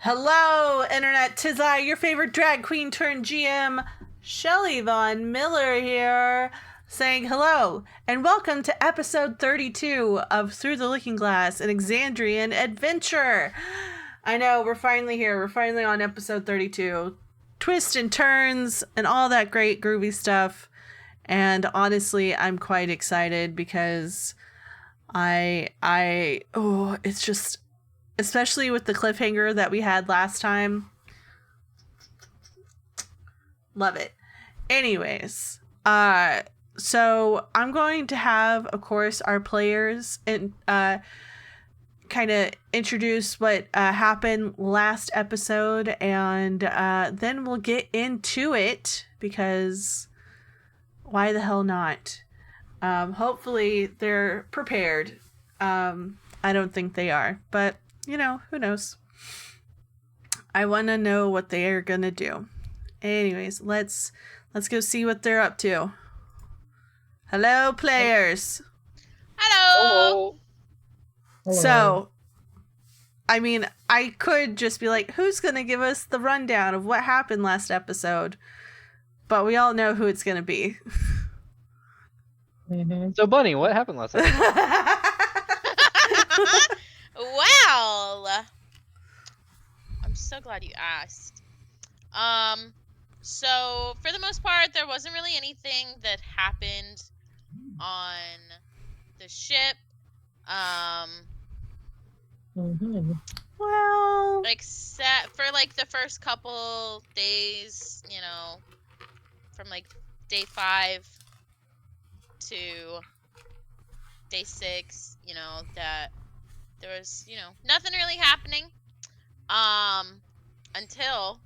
Hello, Internet. 'Tis I, your favorite drag queen turned GM, Shelly Von Miller here, saying hello and welcome to episode 32 of Through the Looking Glass, an Exandrian adventure. I know, we're finally here. We're finally on episode 32. Twists and turns and all that great groovy stuff. And honestly, I'm quite excited because it's just, especially with the cliffhanger that we had last time. Love it. Anyways, so I'm going to have, of course, our players and kind of introduce what happened last episode, and then we'll get into it because why the hell not? Hopefully they're prepared. I don't think they are, but you know, who knows? I want to know what they are gonna do. Anyways, let's go see what they're up to. Hello, players. Hello. So, I mean, I could just be like, who's gonna give us the rundown of what happened last episode? But we all know who it's gonna be. So, Bunny, what happened last episode? Well, I'm so glad you asked. So for the most part, there wasn't really anything that happened on the ship. Well, Except for like the first couple days, you know, from like day 5 to day 6, you know, that there was, you know, nothing really happening. Until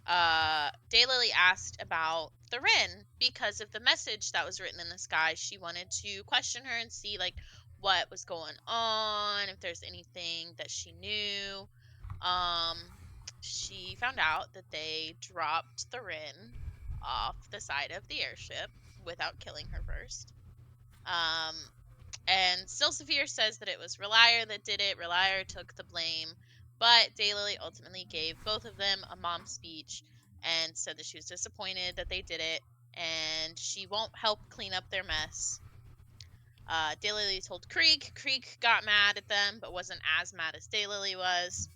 Daylily asked about the Rin because of the message that was written in the sky. She wanted to question her and see like what was going on, if there's anything that she knew. She found out that they dropped the Rin off the side of the airship without killing her first. And Silsafir says that it was Reliar that did it. Reliar took the blame. But Daylily ultimately gave both of them a mom speech and said that she was disappointed that they did it and she won't help clean up their mess. Daylily told Krieg. Krieg got mad at them but wasn't as mad as Daylily was.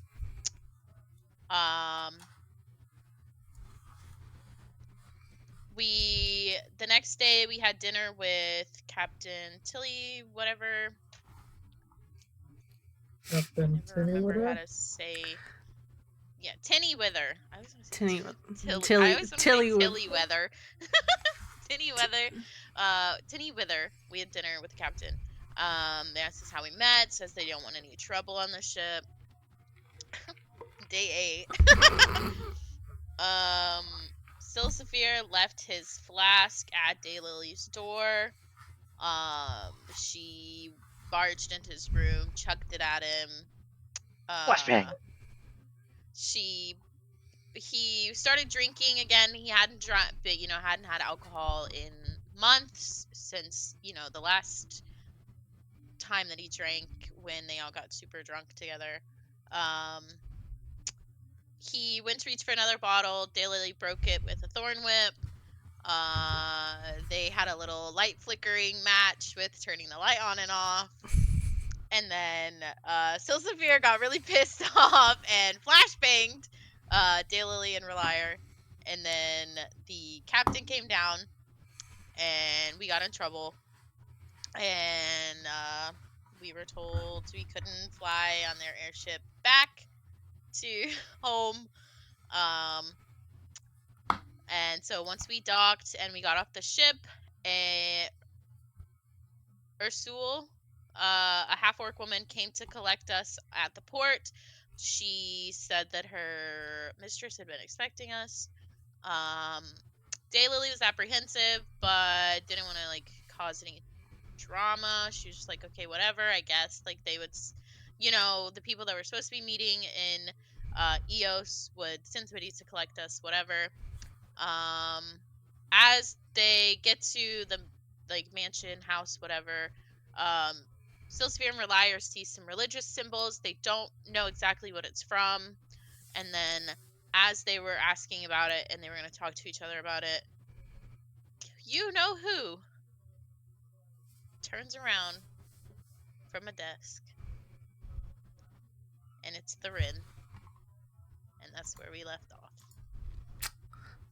The next day we had dinner with Captain Tilly, whatever. Captain I never remember how to say. Yeah, Tinny Wither. I was Tilly Tilly Weather. Tinny Weather. Tinny Wither. We had dinner with the captain. They asked us how we met. Says they don't want any trouble on the ship. Day 8. Silsafir left his flask at Daylily's door. She barged into his room, chucked it at him. Flashbang. He started drinking again. He hadn't drunk, but hadn't had alcohol in months since the last time that he drank when they all got super drunk together. He went to reach for another bottle. Daylily broke it with a thorn whip. They had a little light flickering match with turning the light on and off. And then Silsafir got really pissed off and flashbanged Daylily and Reliar. And then the captain came down and we got in trouble. And we were told we couldn't fly on their airship back to home. And so once we docked and we got off the ship, Ursul, a half-orc woman, came to collect us at the port. She said that her mistress had been expecting us. Daylily was apprehensive, but didn't want to cause any drama. She was just like, okay, whatever, I guess. They would, the people that were supposed to be meeting in Yios would send somebody to collect us, whatever. As they get to the mansion, house, whatever, Silsevere and Relier see some religious symbols. They don't know exactly what it's from. And then as they were asking about it and they were going to talk to each other about it, you know who turns around from a desk. And it's Thurin. And that's where we left off.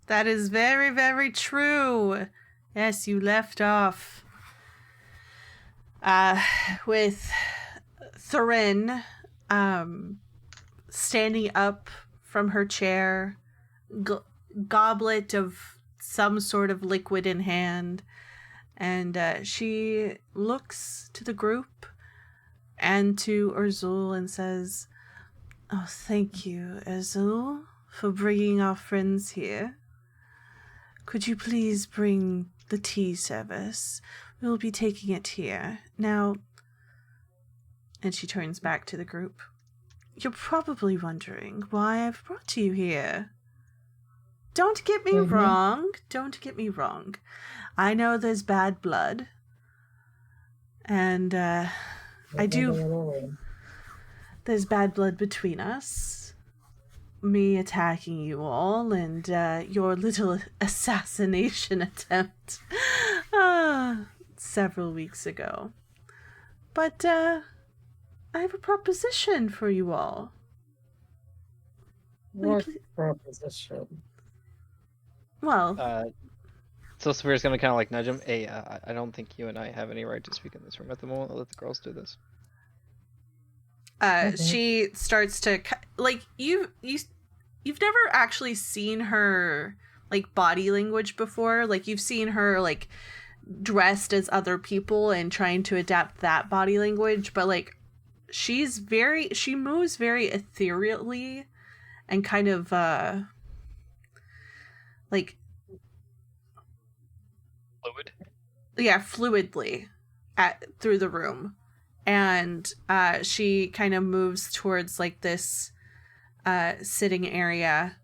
That is very, very true. Yes, you left off with Thurin standing up from her chair, goblet of some sort of liquid in hand, and she looks to the group and to Urzul and says, "Oh, thank you, Urzul, for bringing our friends here. Could you please bring the tea service? We'll be taking it here. Now," and she turns back to the group, "you're probably wondering why I've brought you here. Don't get me wrong. Don't get me wrong. I know there's bad blood. And, there's bad blood between us. Me attacking you all and your little assassination attempt several weeks ago. But I have a proposition for you all." What proposition? Well, So Severe's gonna kind of like nudge him. Hey, I don't think you and I have any right to speak in this room at the moment. I'll let the girls do this. she starts to like you've never actually seen her like body language before. Like you've seen her like dressed as other people and trying to adapt that body language, but like she moves very ethereally and kind of like Fluid. yeah, fluidly through the room. And she kind of moves towards like this sitting area,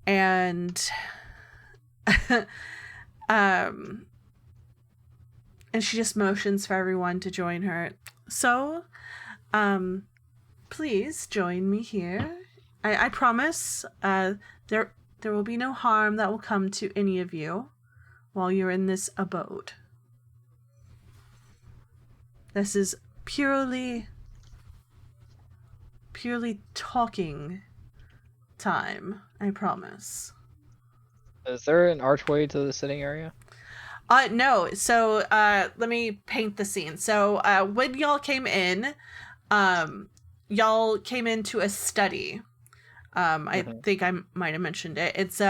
and and she just motions for everyone to join her. So please join me here. I promise there will be no harm that will come to any of you while you're in this abode. This is purely talking time, I promise. Is there an archway to the sitting area? No. So, let me paint the scene. So, when y'all came in, y'all came into a study. I think I might have mentioned it. It's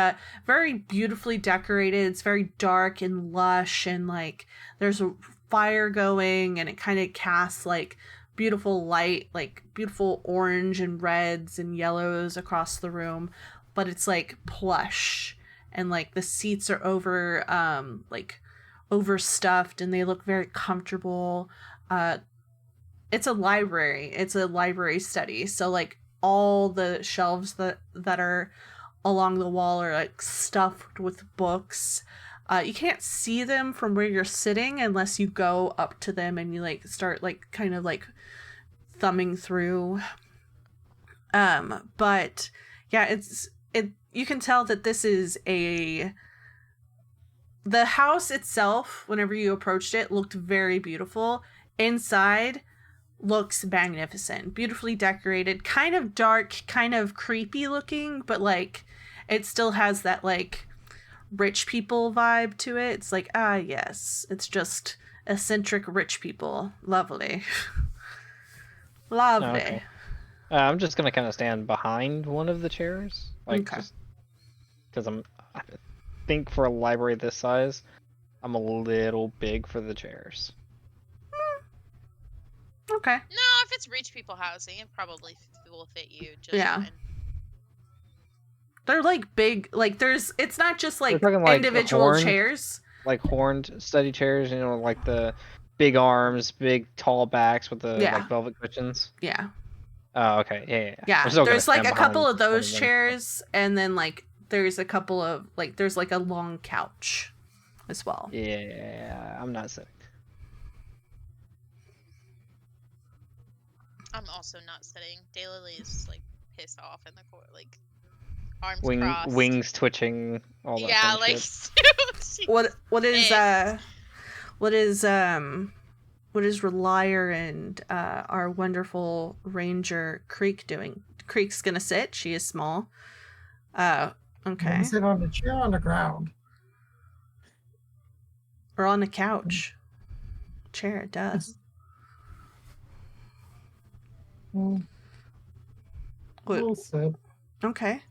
very beautifully decorated. It's very dark and lush, and like there's a fire going, and it kind of casts like beautiful light, like beautiful orange and reds and yellows across the room. But it's like plush, and like the seats are overstuffed, and they look very comfortable. It's a library. It's a library study. So like all the shelves that are along the wall are like stuffed with books. You can't see them from where you're sitting unless you go up to them and you like start like kind of like thumbing through. But yeah, you can tell that this is the house itself, whenever you approached it, looked very beautiful. Inside looks magnificent, beautifully decorated, kind of dark, kind of creepy looking, but like it still has that like rich people vibe to it. It's like, yes, it's just eccentric rich people. Lovely. Lovely. Okay. I'm just gonna kind of stand behind one of the chairs, like Okay. just because I think for a library this size, I'm a little big for the chairs. Okay. No, if it's rich people housing, it probably will fit you just Yeah. fine. They're like big, like it's not just like We're talking, like, individual horned- chairs. Like horned study chairs, you know, like the big arms, big tall backs with the Yeah. like velvet cushions. Yeah. Oh, okay, yeah. Yeah. I'm still gonna There's like a stand couple behind of those one them. chairs, and then like there's a couple of like there's like a long couch as well. Yeah, I'm not sitting. I'm also not sitting. Daylily is like pissed off in the court, like arms crossed. Wings twitching, all that Yeah, fun like shit. she's What is pissed. what is Relier and our wonderful ranger Creek doing? Creek's gonna sit. She is small. Okay. Sit on the chair on the ground. Or on the couch. Chair, it does. Well, we'll sit. Okay.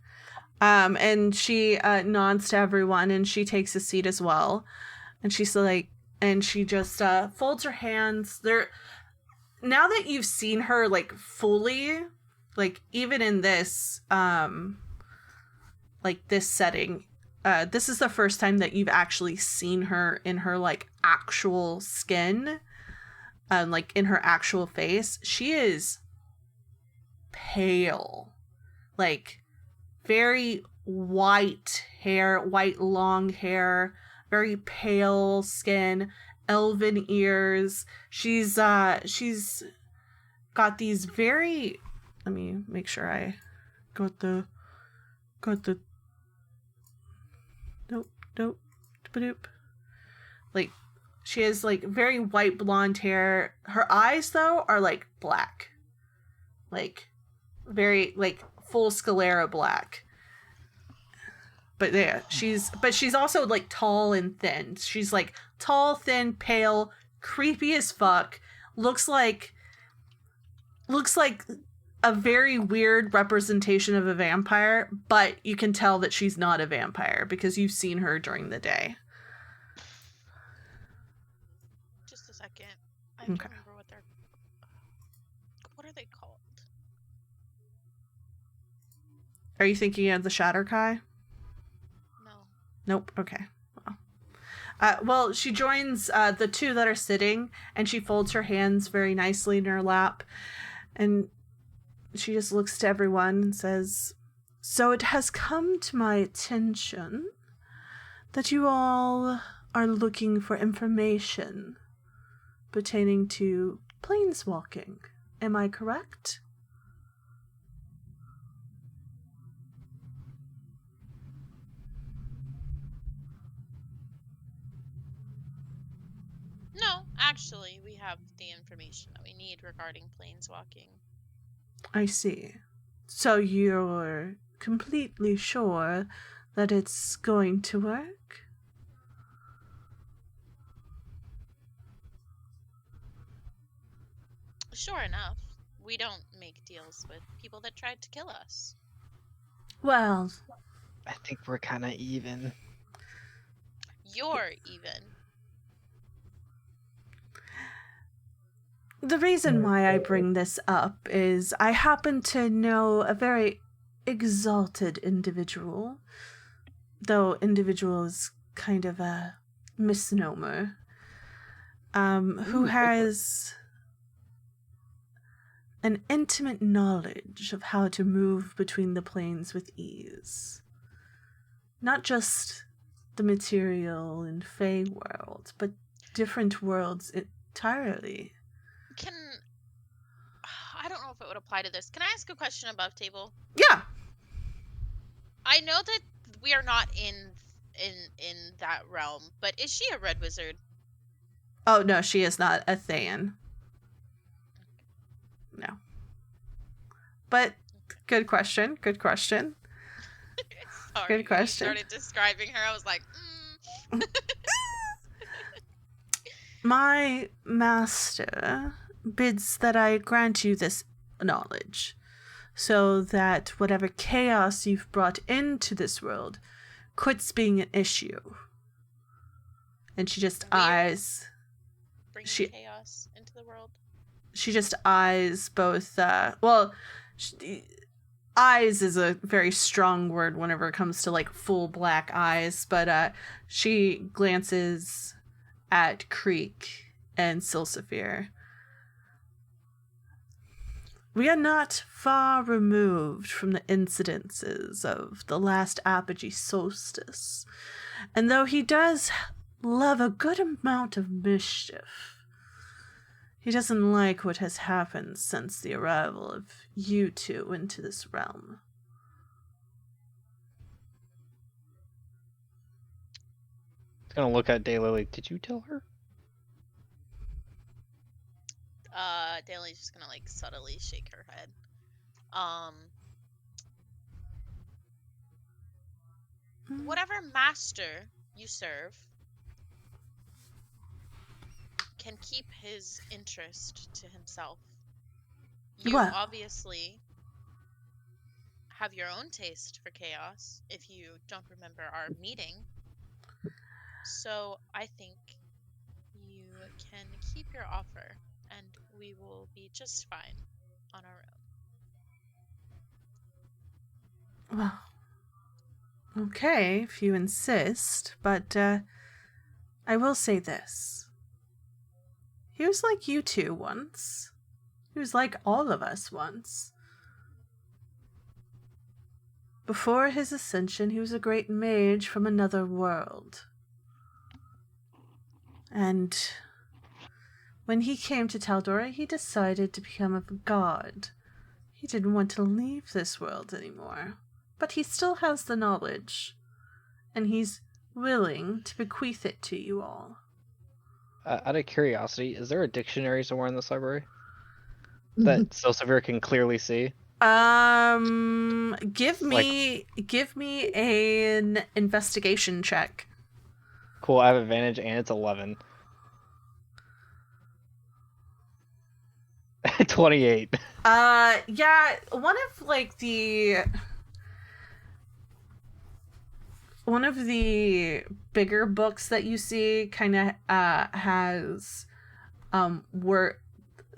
And she nods to everyone, and she takes a seat as well. And she's like, and she just folds her hands. There. Now that you've seen her like fully, like even in this, like this setting, this is the first time that you've actually seen her in her like actual skin, like in her actual face. She is pale, like very white hair, white long hair, very pale skin, elven ears. She's got these very, let me make sure I got the nope like she has like very white blonde hair. Her eyes though are like black, like very like full sclera black. But yeah, she's also like tall and thin. She's like tall, thin, pale, creepy as fuck. Looks like a very weird representation of a vampire, but you can tell that she's not a vampire because you've seen her during the day. Just a second. I have to remember what are they called? Are you thinking of the Shatterkai? No. Nope. Okay. Well, she joins the two that are sitting, and she folds her hands very nicely in her lap, and she just looks to everyone and says, "So it has come to my attention that you all are looking for information pertaining to planeswalking. Am I correct?" No, actually, we have the information that we need regarding planeswalking. I see. So you're completely sure that it's going to work? Sure enough, we don't make deals with people that tried to kill us. Well, I think we're kind of even. You're even. the reason why I bring this up is I happen to know a very exalted individual, though individual is kind of a misnomer, who has an intimate knowledge of how to move between the planes with ease. Not just the material and Fey world, but different worlds entirely. I don't know if it would apply to this. Can I ask a question above table? Yeah. I know that we are not in that realm, but is she a red wizard? Oh, no, she is not a Thayan. No. But good question. Good question. Sorry, Good question. When you started describing her, I was like, My master bids that I grant you this knowledge, so that whatever chaos you've brought into this world quits being an issue. And she just eyes... bringing chaos into the world. She just eyes both... eyes is a very strong word whenever it comes to, like, full black eyes, but she glances at Creek and Silsaphir. We are not far removed from the incidences of the last apogee solstice, and though he does love a good amount of mischief, He doesn't like what has happened since the arrival of you two into this realm. He's gonna look at Daylily. Did you tell her? Daily's just gonna like subtly shake her head. Whatever master you serve can keep his interest to himself. You What? obviously have your own taste for chaos if you don't remember our meeting. So I think you can keep your offer and we will be just fine on our own. Well, okay, if you insist, but I will say this. He was like you two once. He was like all of us once. Before his ascension, he was a great mage from another world. And when he came to Taldora, he decided to become a god. He didn't want to leave this world anymore. But he still has the knowledge. And he's willing to bequeath it to you all. Out of curiosity, is there a dictionary somewhere in this library that Silsavir can clearly see? Give me an investigation check. Cool, I have advantage and it's 11. 28. Yeah, one of the bigger books that you see kind of has word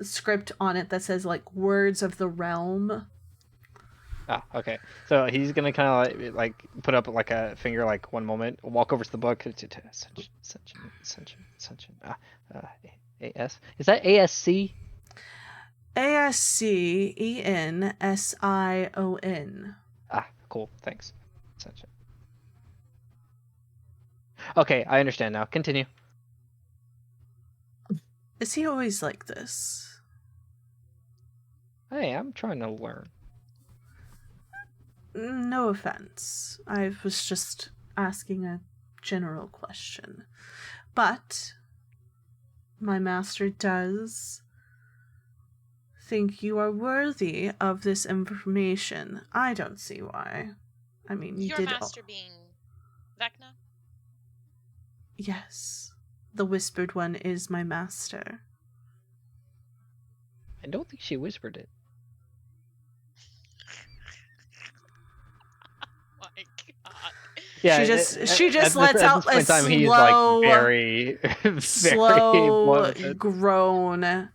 script on it that says like words of the realm. Ah, okay. So he's gonna kind of like put up like a finger, like one moment, walk over to the book. Ascension. AS. Is that ASC? ASCENSION. Ah, cool. Thanks. Ascension. Okay, I understand now. Continue. Is he always like this? Hey, I'm trying to learn. No offense. I was just asking a general question. But my master does think you are worthy of this information. I don't see why. I mean, you Your did master being Vecna? Yes. The Whispered One is my master. I don't think she whispered it. My God. Yeah, she just lets out a slow, he's like very, very slow blunt with it. groan.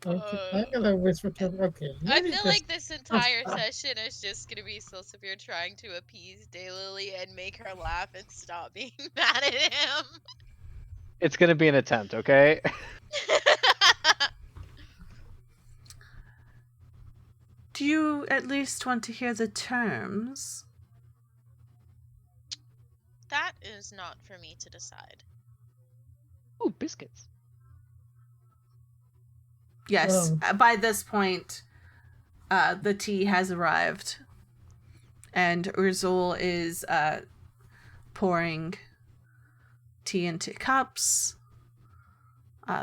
Okay, I'm gonna whisper to him. Okay, I maybe feel just- like this entire session is just gonna be Silsavir trying to appease Daylily and make her laugh and stop being mad at him. It's gonna be an attempt, okay? Do you at least want to hear the terms? That is not for me to decide. Oh, biscuits. Yes, by this point, the tea has arrived. And Urzul is pouring tea into cups.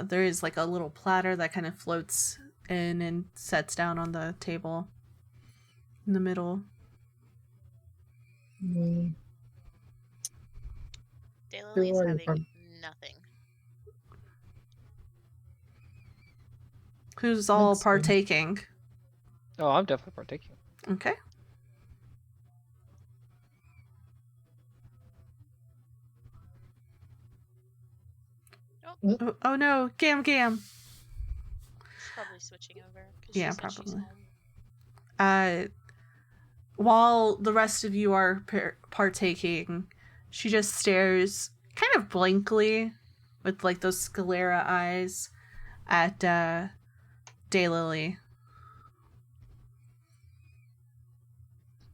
There is like a little platter that kind of floats in and sets down on the table in the middle. Mm, Daylily's worry, having pardon. nothing. Who's all Makes sense. partaking? Oh, I'm definitely partaking. Okay. Oh no, Gam. She's probably switching over. 'Cause Yeah, she said she's probably. home. While the rest of you are partaking, she just stares kind of blankly with like those sclera eyes at Daylily.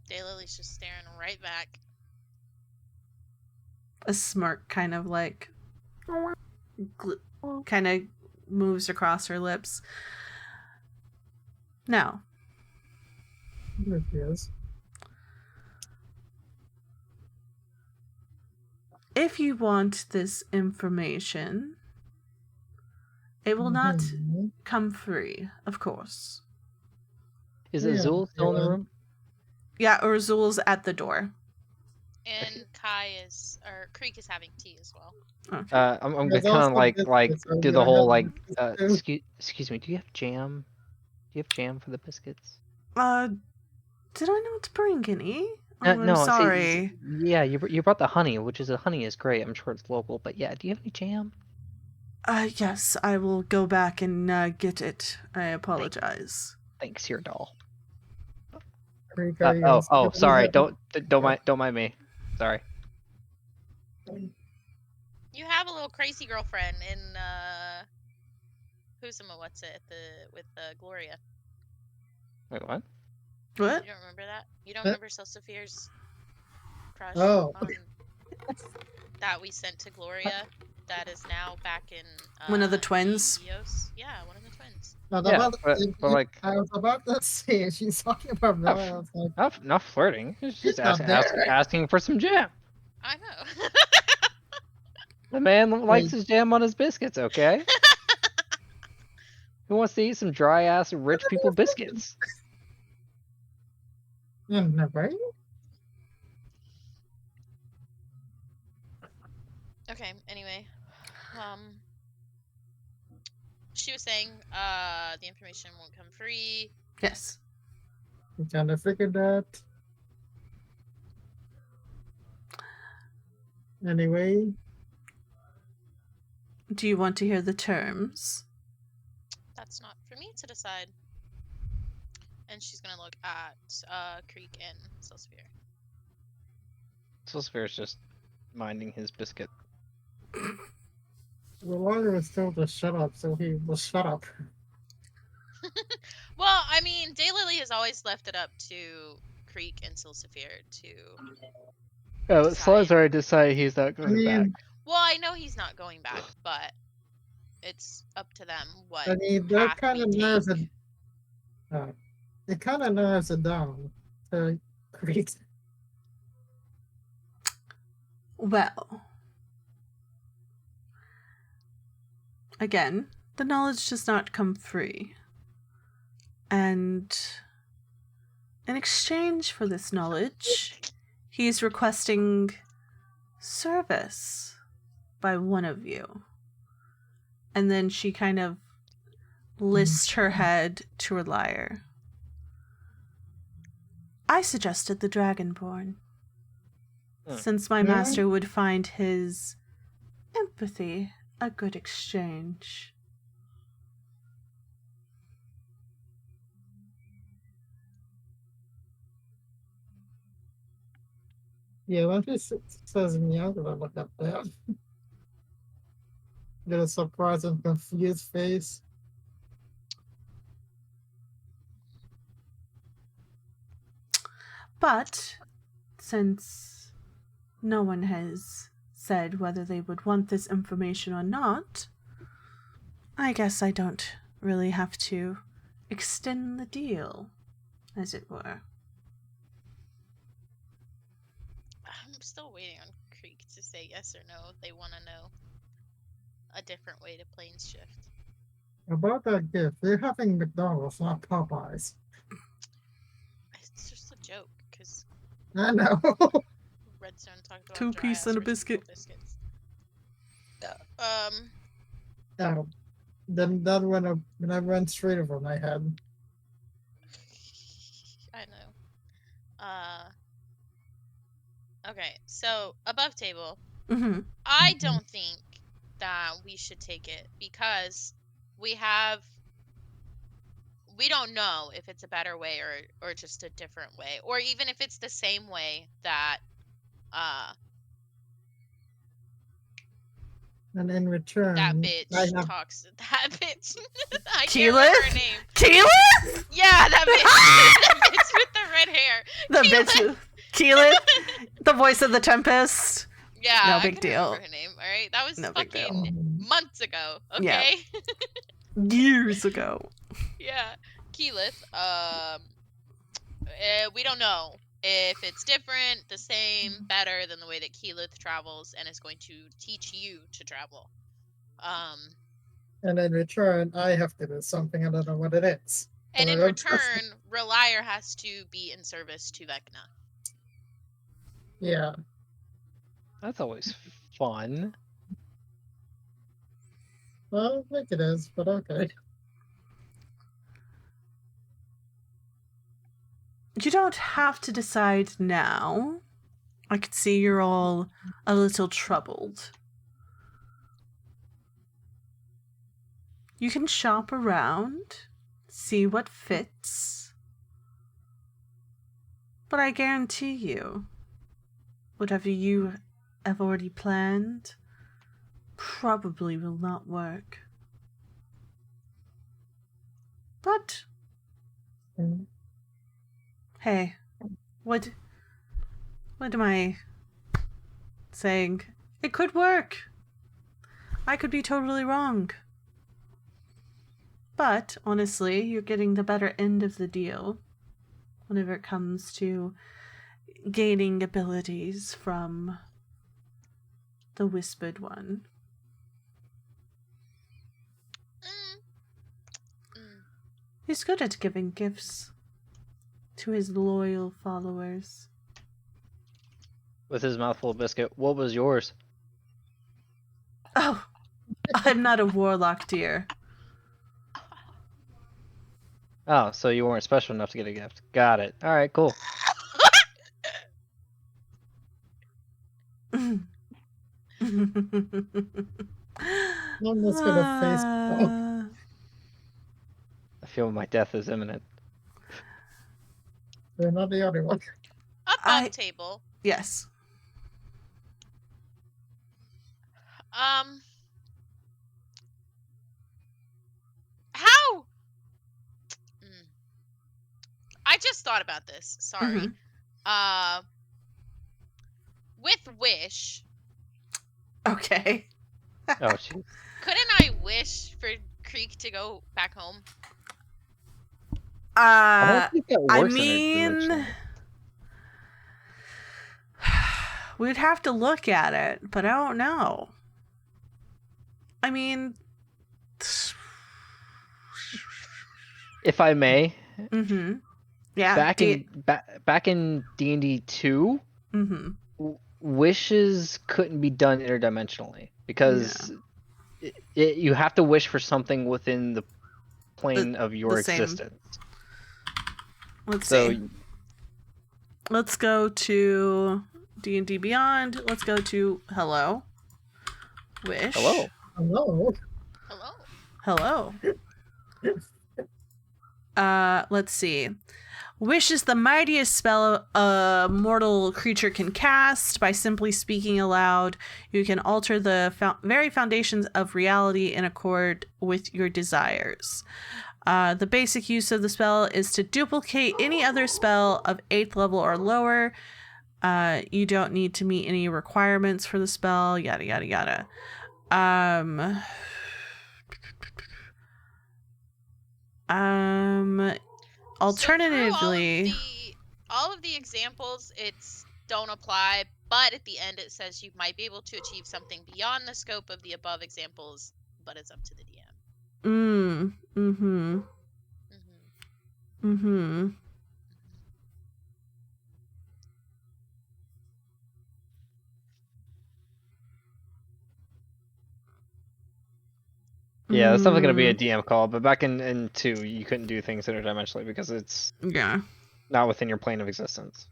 Daylily's just staring right back. A smirk kind of like kind of moves across her lips. Now, There he is. if you want this information, it will not Mhm. come free, of course. Is Yeah, Azul still in the yeah. room? Yeah, Urzul's at the door. And Creek is having tea as well. Okay. I'm gonna There's kind of also like biscuits, so do we the are whole having like biscuits too. excuse me. Do you have jam? Do you have jam for the biscuits? Did I not bring any? No, I'm see, sorry. yeah, you brought the honey, which is honey is great. I'm sure it's local, but yeah, do you have any jam? Yes, I will go back and get it. I apologize. Thanks, your doll. Creek, are you gonna say what Sorry. happened? Don't mind me. Sorry. You have a little crazy girlfriend in what's it with Gloria. Wait, what? What? You don't remember that? You don't Huh? remember Sophia's crush Oh. on that we sent to Gloria? That is now back in One of the twins? Yios. Yeah, one of the twins. No, Yeah, but like I was about to say she's talking about Not Bella. I was like, not flirting. It's just not there. asking for some jam. I know. The man likes Wait. his jam on his biscuits. Okay. Who wants to eat some dry ass rich people biscuits? Right? Okay, anyway. She was saying the information won't come free. Yes. We kind of figured that. Anyway, Do you want to hear the terms? That's not for me to decide. And she's gonna look at Creek and Silsphere. Silsphere's just minding his biscuit. the lawyer was told to shut up, so he will shut up. Well, I mean, Daylily has always left it up to Creek and Silsphere to. Oh, Decide. Salazar decided he's not I going back. mean, Well, I know he's not going back, but it's up to them what I mean, path that kind we of narrows it. take. It kind of narrows it down to Creek. Well, again, the knowledge does not come free. And in exchange for this knowledge, he's requesting service by one of you. And then she kind of lists her head to her lyre. I suggested the Dragonborn, since my master would find his empathy a good exchange. Yeah, when she says me, I'm gonna look at that. Get a surprised and confused face. But since no one has said whether they would want this information or not, I guess I don't really have to extend the deal, as it were. I'm still waiting on Creek to say yes or no if they want to know a different way to planes shift. About that gift, they're having McDonald's, not Popeyes. It's just a joke, because I know. Redstone talked about 2-piece and a biscuit. biscuits. Then that went straight over my head. I know. Okay, so above table, Mm-hmm. I don't think that we should take it because we don't know if it's a better way or just a different way, or even if it's the same way that And in return, that bitch I have talks. That bitch. I can't remember her name. Keyleth? Yeah, that bitch. That bitch with the red hair. The bitch. Keyleth? The voice of the Tempest? Yeah, No I big can deal. remember her name. All right, that was No big fucking deal. months ago. Yeah. Okay. Years ago. Yeah. Keyleth. We don't know if it's different, the same, better than the way that Keyleth travels, and is going to teach you to travel. And in return, I have to do something. I don't know what it is. And I in don't trust return, Reliar has to be in service to Vecna. Yeah. That's always fun. Well, I don't think it is, but okay. You don't have to decide now. I can see you're all a little troubled. You can shop around, see what fits. But I guarantee you, whatever you have already planned probably will not work. But, Mm. hey, what am I saying? It could work. I could be totally wrong. But, honestly, you're getting the better end of the deal whenever it comes to gaining abilities from the Whispered One. He's good at giving gifts to his loyal followers. With his mouth full of biscuit, what was yours? Oh, I'm not a warlock, dear. Oh, so you weren't special enough to get a gift. Got it. All right, cool. I'm just gonna face. Oh, I feel my death is imminent. they're not the other one. Above table. Yes. How? I just thought about this. Sorry. With Wish. Okay. Oh, jeez. Couldn't I wish for Creek to go back home? I don't think that I works mean, interdimensionally. we'd have to look at it, but I don't know. I mean, If I may, yeah. back in D&D 2, wishes couldn't be done interdimensionally because you have to wish for something within the plane of your existence. Let's see. Let's go to D&D Beyond. Let's go to Hello. Wish. Hello. Hello. Hello. Hello. Let's see. Wish is the mightiest spell a mortal creature can cast. By simply speaking aloud, you can alter the very foundations of reality in accord with your desires. The basic use of the spell is to duplicate any other spell of 8th level or lower. You don't need to meet any requirements for the spell, yada yada yada. Alternatively, so all of the examples, it's don't apply, but at the end it says you might be able to achieve something beyond the scope of the above examples, but it's up to the DM. Yeah, that's definitely going to be a DM call, but back in 2, you couldn't do things interdimensionally because it's not within your plane of existence.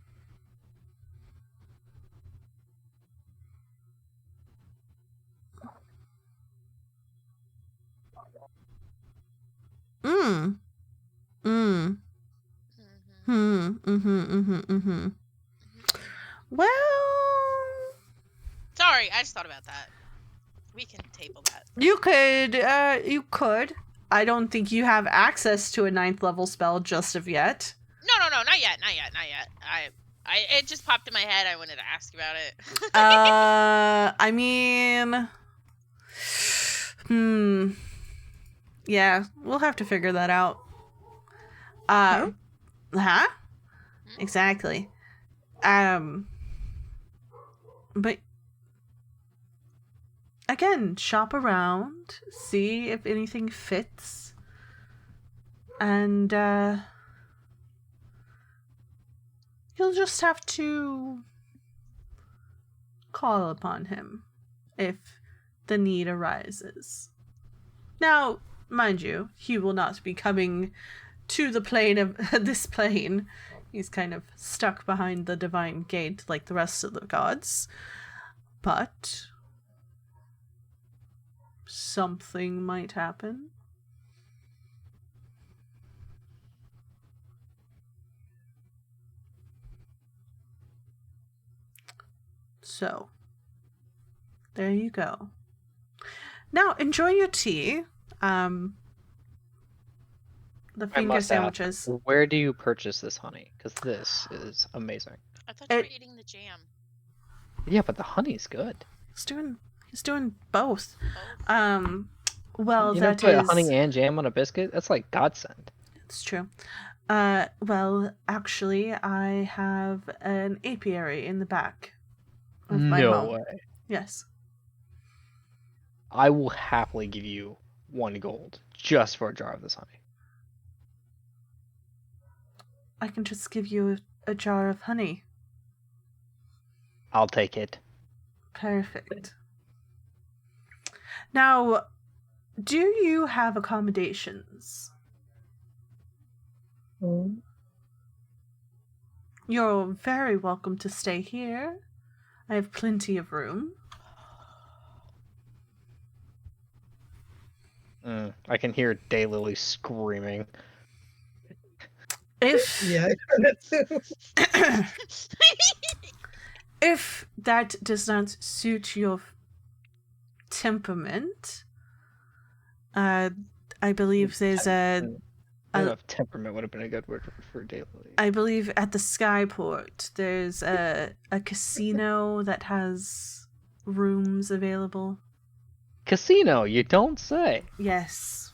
Well, sorry, I just thought about that. We can table that. You could. I don't think you have access to a 9th level spell just of yet. No, not yet. It just popped in my head. I wanted to ask about it. I mean, Yeah, we'll have to figure that out. Huh? Huh? Exactly. But again, shop around, see if anything fits, and you'll just have to call upon him if the need arises. Now, mind you, he will not be coming to the plane of this plane. He's kind of stuck behind the divine gate like the rest of the gods. But something might happen. So, there you go. Now, enjoy your tea. The I finger must ask, sandwiches. where do you purchase this honey? Because this is amazing. I thought you were eating the jam. Yeah, but the honey's good. He's doing both. Oh. Well, You that never is. put honey and jam on a biscuit? That's like godsend. It's true. Well, actually, I have an apiary in the back of my No home. way. Yes. I will happily give you 1 gold just for a jar of this honey. I can just give you a jar of honey. I'll take it. Perfect. Now, do you have accommodations? Mm. You're very welcome to stay here. I have plenty of room. I can hear Daylily screaming. If Yeah, if that does not suit your temperament, I believe there's I don't know if temperament would have been a good word for Daylily. I believe at the Skyport there's a casino that has rooms available. Casino, you don't say. Yes.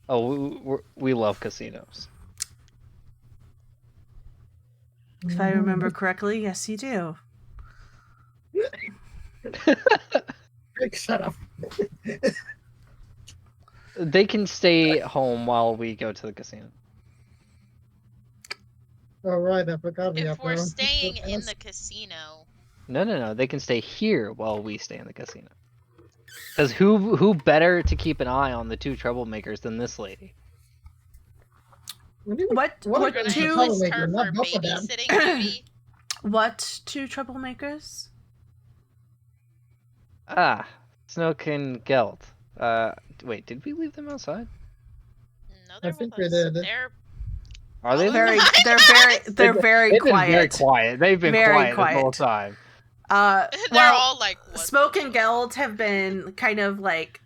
Oh, we love casinos. If I remember correctly, yes, you do. Shut up. They can stay home while we go to the casino. All right, I forgot. If we're staying in the casino. No. They can stay here while we stay in the casino. Because who better to keep an eye on the 2 troublemakers than this lady? What We're gonna two enlist her for babysitting duty. What 2 troublemakers? Snook and Gelt. Wait, did we leave them outside? No, they're I think with we us. did. They're Are they They're there? very They've quiet. been very quiet. They've been Very quiet the whole quiet. time. they're Well, all like what Smoke and Geld have been kind of like,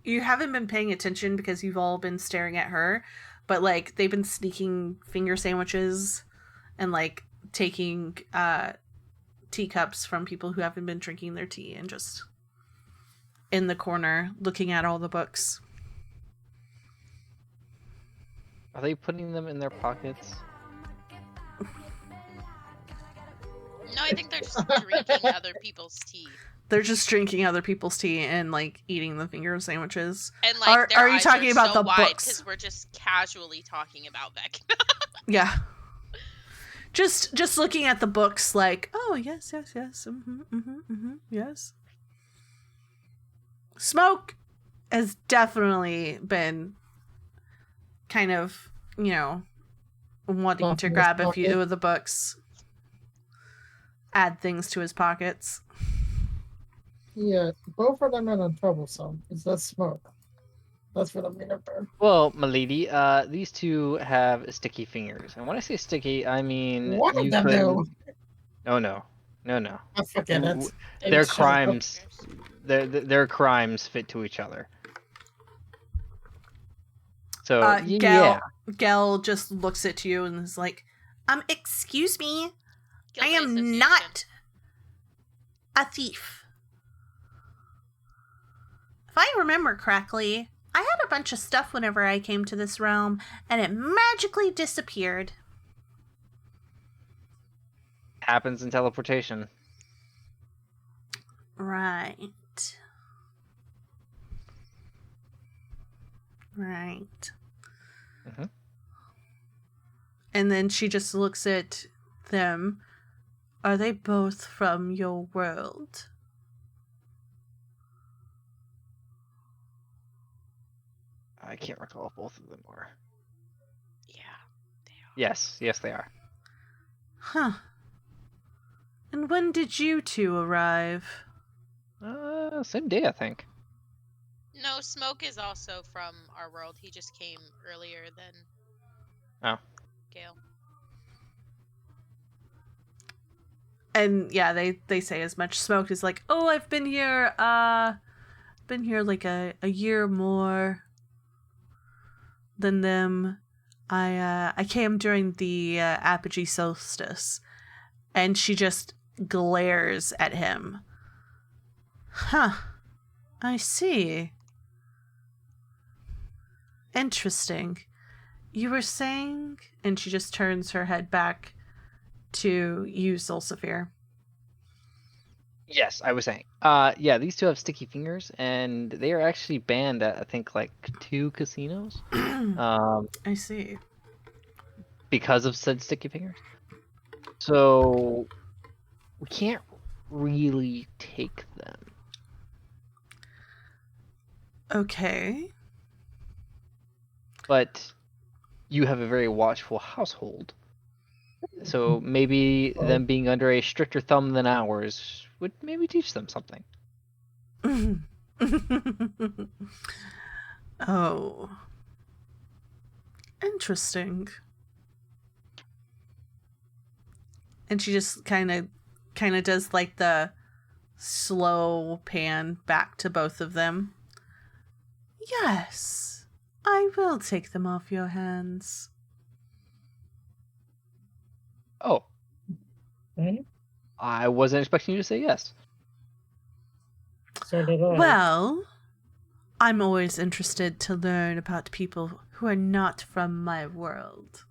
you haven't been paying attention because you've all been staring at her, but like they've been sneaking finger sandwiches and like taking teacups from people who haven't been drinking their tea and just in the corner looking at all the books. Are they putting them in their pockets? No, I think they're just drinking other people's tea. They're just drinking other people's tea and like eating the finger sandwiches. And like their Are you eyes talking are about so the wide books? because we're just casually talking about Vecna. Yeah. Just looking at the books like, oh, yes. Yes. Smoke has definitely been kind of, wanting to grab a few of the books, add things to his pockets. Yeah, both of them are troublesome. It's that Smoke. That's what I'm gonna burn. Well, milady, these 2 have sticky fingers, and when I say sticky, I mean One of them do. No. I forget it. Their Shut up. crimes, their crimes fit to each other. So yeah. Gel just looks at you and is like, excuse me, I Guilty am association. not a thief. If remember correctly, I had a bunch of stuff whenever I came to this realm, and it magically disappeared. Happens in teleportation. Right. Right. Mm-hmm. And then she just looks at them. Are they both from your world? I can't recall if both of them were. Yeah, they are. Yes, they are. Huh. And when did you two arrive? Same day, I think. No, Smoke is also from our world. He just came earlier than Gale. And yeah, they say as much. Smoke is like, oh, I've been here like a year more than them. I came during the apogee solstice. And she just glares at him. Huh. I see. Interesting. You were saying? And she just turns her head back to you, Solsafir. Yes, I was saying. Yeah, these two have sticky fingers, and they are actually banned at, I think, like 2 casinos. I see. Because of said sticky fingers. So we can't really take them. Okay. But you have a very watchful household. So maybe them being under a stricter thumb than ours would maybe teach them something. Oh. Interesting. And she just kind of does like the slow pan back to both of them. Yes, I will take them off your hands. Oh, Okay. I wasn't expecting you to say yes. So did I. Well, I'm always interested to learn about people who are not from my world.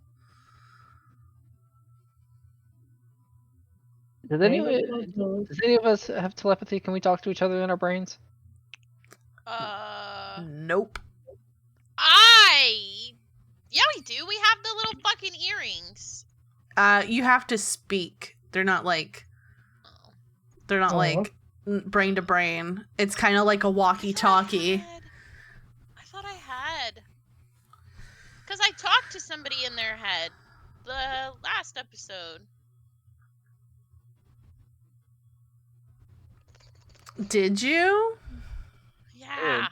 Does any of us have telepathy? Can we talk to each other in our brains? Nope. Yeah, we do. We have the little fucking earrings. You have to speak. They're not like brain to brain. It's kind of like a walkie-talkie. I thought I had. Because I talked to somebody in their head the last episode. Did you? Yeah.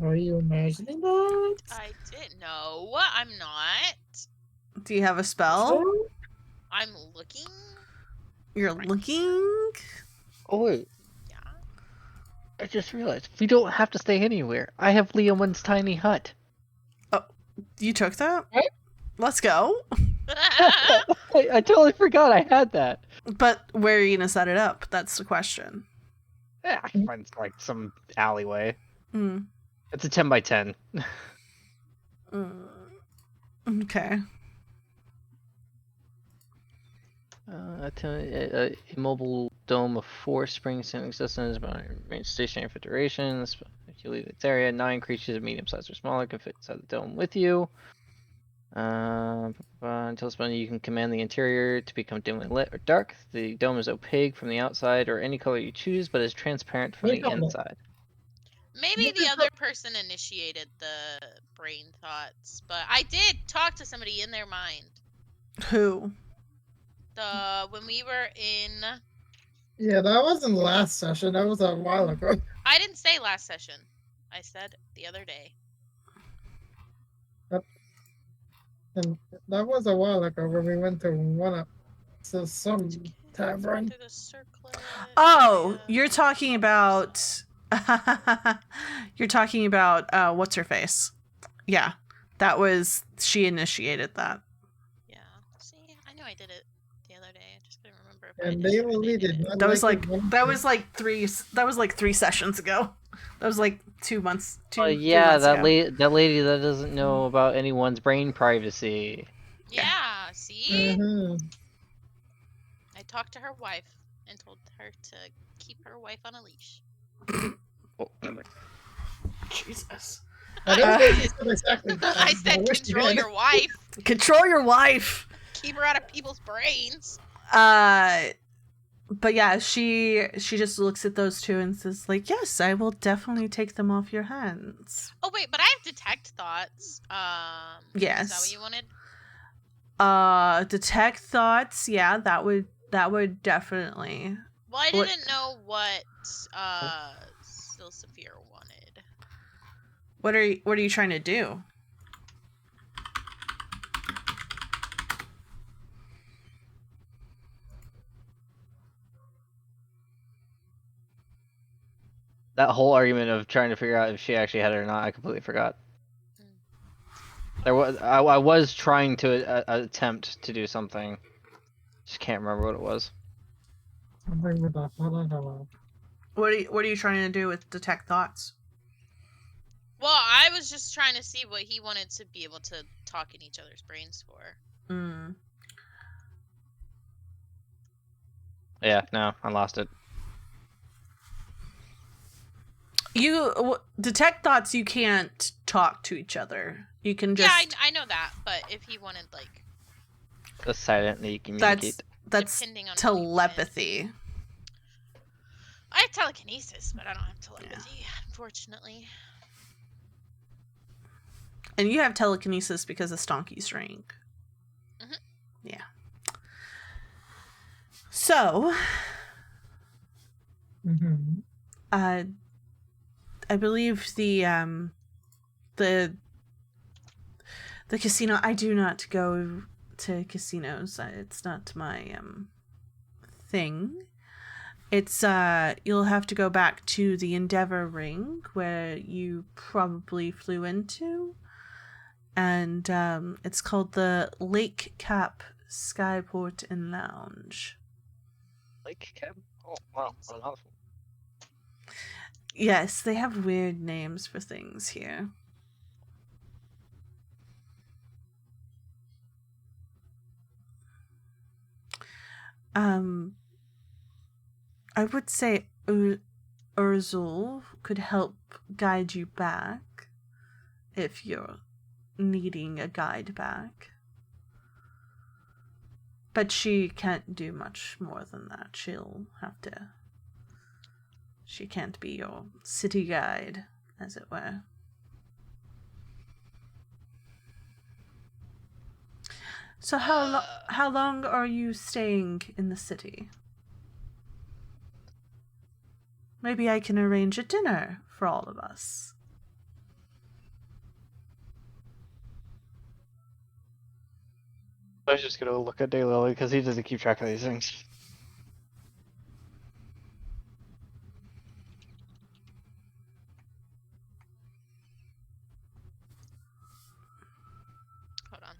Are you imagining that? I didn't know. I'm not. Do you have a spell? I'm looking. You're looking? Oh wait, Yeah. I just realized we don't have to stay anywhere. I have Leoman's tiny hut. Oh, you took that? What? Let's go. I totally forgot I had that. But where are you gonna set it up? That's the question. Yeah, I can find like some alleyway. Mm. It's a 10 by 10. Okay. A mobile dome of 4 springs in existence, but remains stationary for durations. If you leave this area, 9 creatures of medium size or smaller can fit inside the dome with you. Until spent, you can command the interior to become dimly lit or dark. The dome is opaque from the outside or any color you choose, but is transparent from the inside. Maybe the other person initiated the brain thoughts, but I did talk to somebody in their mind. Who? When we were in. Yeah, that wasn't last session. That was a while ago. I didn't say last session. I said the other day. And that was a while ago when we went to some tavern. Oh, you're talking about. You're talking about what's her face? Yeah, that was she initiated that. Yeah, see, I know I did it the other day. I just couldn't remember. And they only did not. That was like 3 sessions ago. That was like 2 months. 3 yeah, months ago. that lady that doesn't know about anyone's brain privacy. Yeah, see? Mm-hmm. I talked to her wife and told her to keep her wife on a leash. Oh, Jesus. I didn't say you said exactly that. I but said wish you control did. your wife. Control your wife. Keep her out of people's brains. But yeah, she just looks at those two and says, like, yes, I will definitely take them off your hands. Oh wait, but I have detect thoughts. Yes. Is that what you wanted? Detect thoughts, yeah, that would definitely. Well, I What- didn't know what Silsaphir wanted. What are you trying to do? that whole argument of trying to figure out if she actually had it or not, I completely forgot. I was trying to attempt to do something. Just can't remember what it was. Something with that. Hello. What are you trying to do with detect thoughts? Well, I was just trying to see what he wanted to be able to talk in each other's brains for. Yeah, no, I lost it. Detect thoughts, you can't talk to each other. You can just. Yeah, I know that, but if he wanted like Just silently communicate. That's depending on what he wanted. telepathy. I have telekinesis, but I don't have telepathy, unfortunately. And you have telekinesis because of Stonky's rank. Mhm. Yeah. So, Mm-hmm. I believe the casino. I do not go to casinos. It's not my thing. It's you'll have to go back to the Endeavor Ring where you probably flew into, and it's called the Lake Cap Skyport and Lounge. Like, oh wow, what a mouthful. Yes, they have weird names for things here. I would say Urzul could help guide you back if you're needing a guide back. But she can't do much more than that. She can't be your city guide, as it were. So how long are you staying in the city? Maybe I can arrange a dinner for all of us. I was just gonna look at Daylily because he doesn't keep track of these things. Hold on.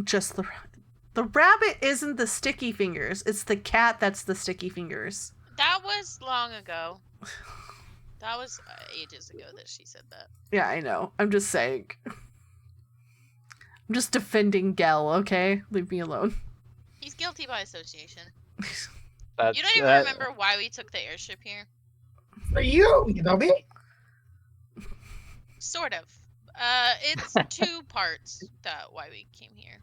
Just the rabbit isn't the sticky fingers. It's the cat that's the sticky fingers. That was long ago. That was ages ago that she said that. Yeah, I know. I'm just saying. I'm just defending Gel, okay? Leave me alone. He's guilty by association. That's, You don't even remember why we took the airship here? For you know me? Sort of. It's two parts that why we came here.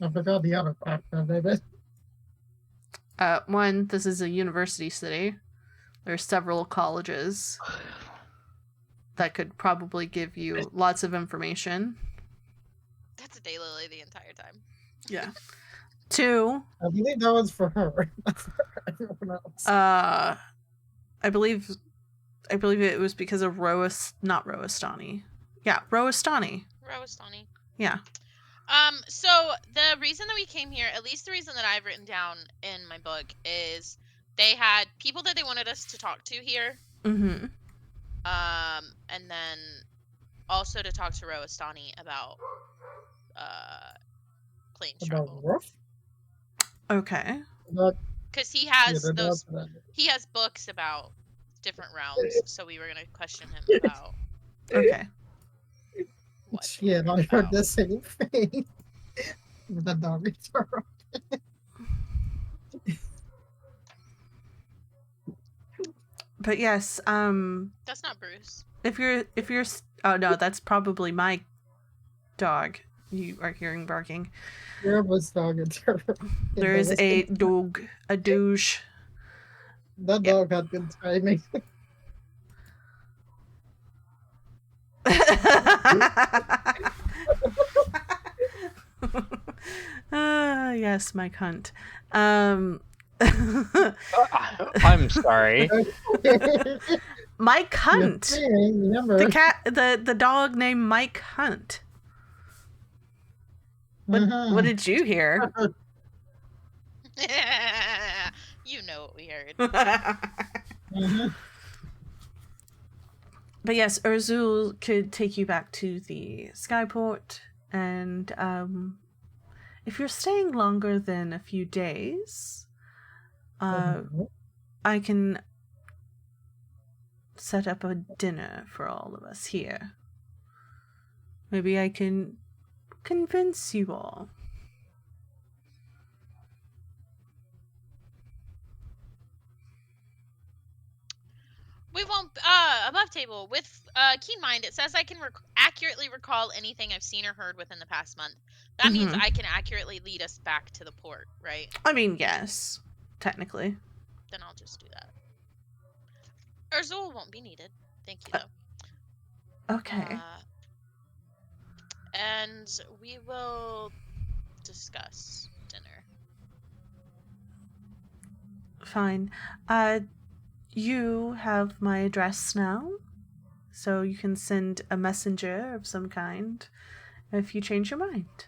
I forgot the other part, baby. One, this is a university city. There's several colleges that could probably give you lots of information. That's a daylily the entire time. Yeah. Two, I believe that was for her. Not for everyone else. I believe it was because of not Roastani. Yeah, Roastani. Rawastani. Yeah. So the reason that we came here, at least the reason that I've written down in my book, is they had people that they wanted us to talk to here. Mm-hmm. And then also to talk to Rawastani about planes About travel. Wolf? Okay. Not, Because he yeah, has they're not those. that. He has books about different realms, so we were gonna question him about Okay. what they Yeah, were I heard about. the same thing. The dog is around. But yes, That's not Bruce. if you're oh no, that's probably my dog you are hearing barking. There was dog in terror. There is a dog, a douche. That Yep. dog had good timing. Yes, my cunt. I'm sorry. Mike Hunt. Remember. The cat, the dog named Mike Hunt. What did you hear? You know what we heard. But yes, Urzul could take you back to the skyport, and if you're staying longer than a few days, I can set up a dinner for all of us here. Maybe I can convince you all. We won't. Above table with keen mind. It says I can accurately recall anything I've seen or heard within the past month. That means I can accurately lead us back to the port, right? I mean, yes, technically. Then I'll just do that. Urzul won't be needed. Thank you, though. Okay. And we will discuss dinner. Fine. You have my address now, so you can send a messenger of some kind if you change your mind.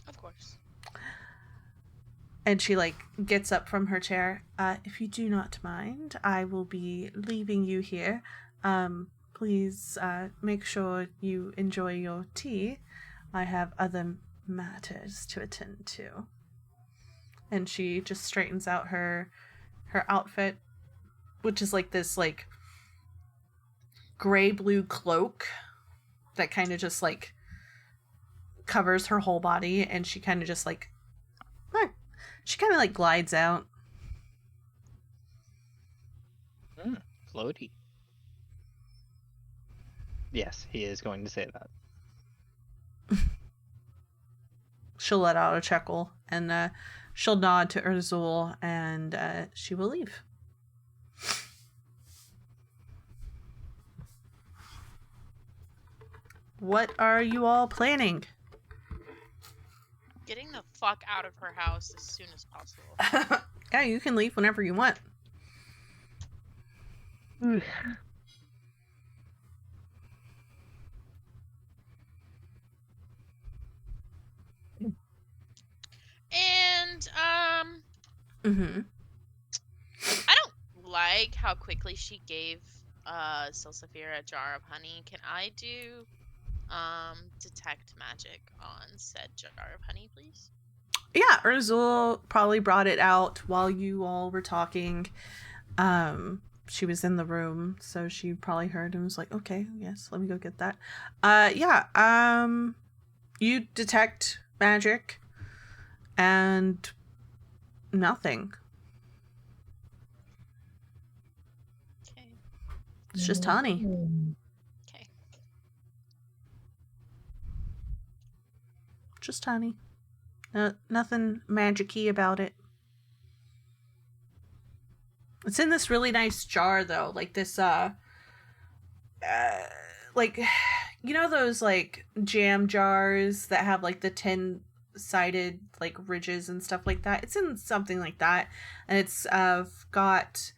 Of course. And she, gets up from her chair. If you do not mind, I will be leaving you here. Please, make sure you enjoy your tea. I have other matters to attend to. And she just straightens out her outfit, which is this gray blue cloak that kind of just covers her whole body, and she kind of just glides out. Floaty. Yes, he is going to say that. She'll let out a chuckle, and she'll nod to Urzul, and she will leave. What are you all planning? Getting the fuck out of her house as soon as possible. Yeah, you can leave whenever you want. And Mm-hmm. I don't like how quickly she gave Silsafir a jar of honey. Can I do detect magic on said jar of honey, please? Yeah, Urzul probably brought it out while you all were talking. She was in the room, so she probably heard and was like, okay, yes, let me go get that. You detect magic and nothing. Okay. It's just honey. Okay. Just honey. Nothing magic-y about it. It's in this really nice jar, though. This, you know those, jam jars that have, the 10-sided, ridges and stuff like that? It's in something like that. And it's, got,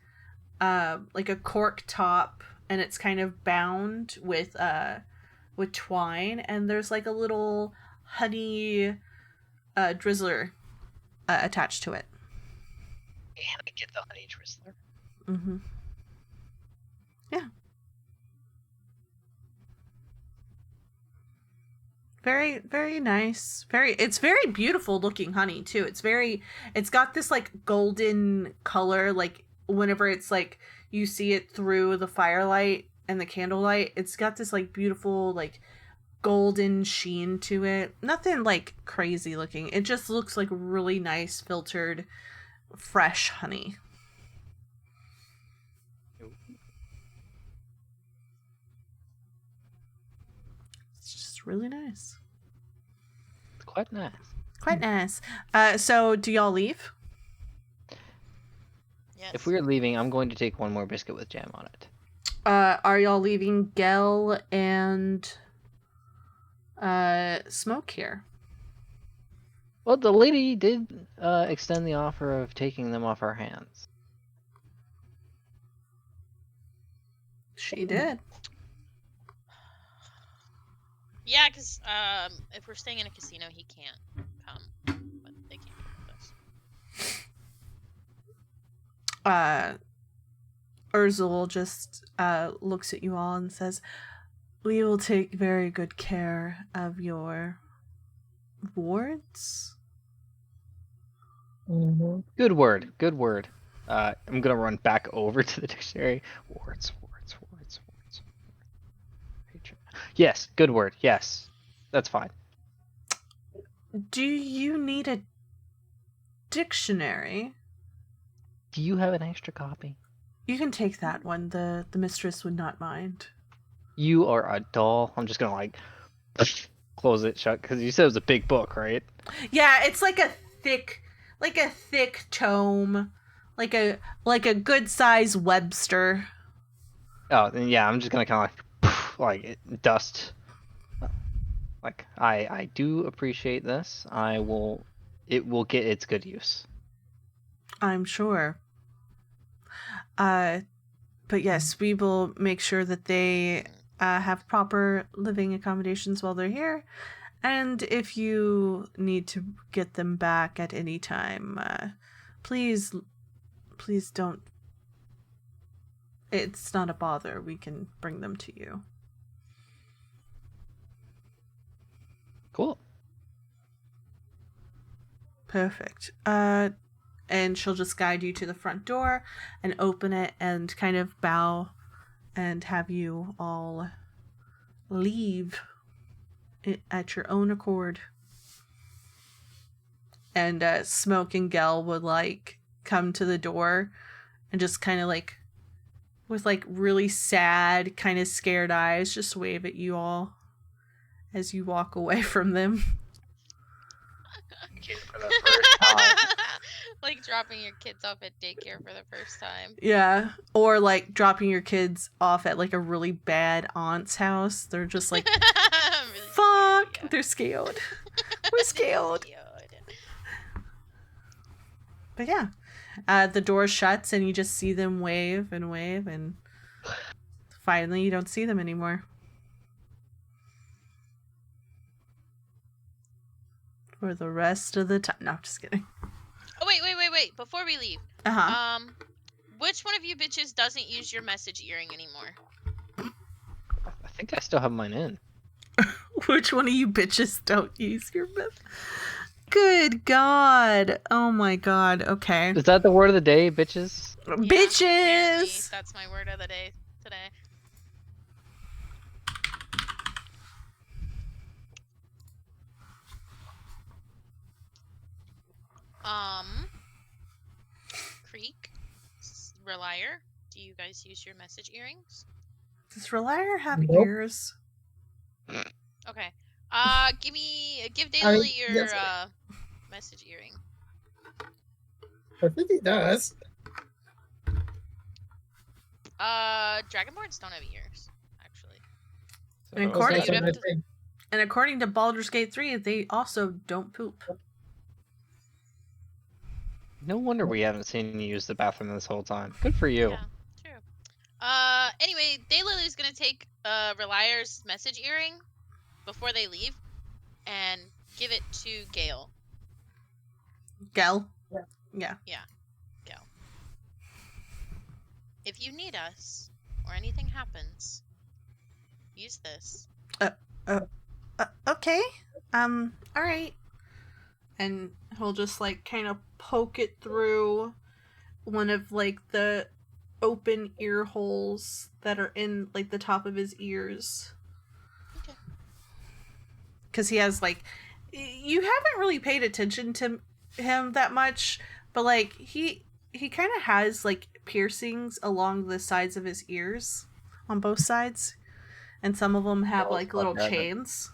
a cork top, and it's kind of bound with twine. And there's, a little honey drizzler attached to it. And I get the honey drizzler. Mm-hmm. Yeah. Very, very nice. It's very beautiful looking honey too. It's got this like golden color, like whenever it's like you see it through the firelight and the candlelight, it's got this like beautiful like golden sheen to it. Nothing like crazy looking. It just looks like really nice filtered fresh honey. It's just really nice. It's quite nice. Quite nice. So do y'all leave? Yes. If we're leaving, I'm going to take one more biscuit with jam on it. Are y'all leaving Gel and Smoke here? Well, the lady did extend the offer of taking them off our hands. She did. Yeah, because if we're staying in a casino, he can't come, but they can't come with us. Urzul just looks at you all and says, "We will take very good care of your wards." Mm-hmm. Good word. Good word. I'm gonna run back over to the dictionary. Wards. Yes, good word. Yes, that's fine. Do you need a dictionary? Do you have an extra copy? You can take that one. The mistress would not mind. You are a doll. I'm just gonna like close it shut because you said it was a big book, right? Yeah, it's like a thick tome, like a good size Webster. Oh, then yeah, I'm just gonna kind of like dust. Like I do appreciate this. It will get its good use. I'm sure. But yes, we will make sure that they have proper living accommodations while they're here. And if you need to get them back at any time, please don't. It's not a bother. We can bring them to you. Cool. Perfect. And she'll just guide you to the front door and open it and kind of bow and have you all leave at your own accord. And Smoke and Gel would like come to the door and just kind of like with like really sad, kind of scared eyes, just wave at you all as you walk away from them. For the first time. Like dropping your kids off at daycare for the first time. Yeah, or like dropping your kids off at like a really bad aunt's house. They're just like, I'm really fuck, scared, they're scared. We're scared. But yeah, the door shuts and you just see them wave, and finally you don't see them anymore. For the rest of the time. No, I'm just kidding. Oh, wait. Before we leave, Uh-huh. which one of you bitches doesn't use your message earring anymore? I think I still have mine in. Which one of you bitches don't use your myth? Good God. Oh my God. Okay. Is that the word of the day, bitches? Yeah, apparently Bitches! that's my word of the day today. Creek, Relier, do you guys use your message earrings? Does Relier have Nope. ears? Okay. Give Daylily your yes. message earring. I think he does. Dragonborns don't have ears, actually. And So- according, you'd have to- and according to Baldur's Gate 3, they also don't poop. No wonder we haven't seen you use the bathroom this whole time. Good for you. Yeah, true. Anyway, Daylily's gonna take Relier's message earring before they leave and give it to Gale. Gel? Yeah. Yeah. Gale. If you need us or anything happens, use this. Okay. All right. And he'll just like kind of poke it through one of like the open ear holes that are in like the top of his ears. Okay. Because he has like, you haven't really paid attention to him that much, but like he kind of has like piercings along the sides of his ears on both sides, and some of them have like little chains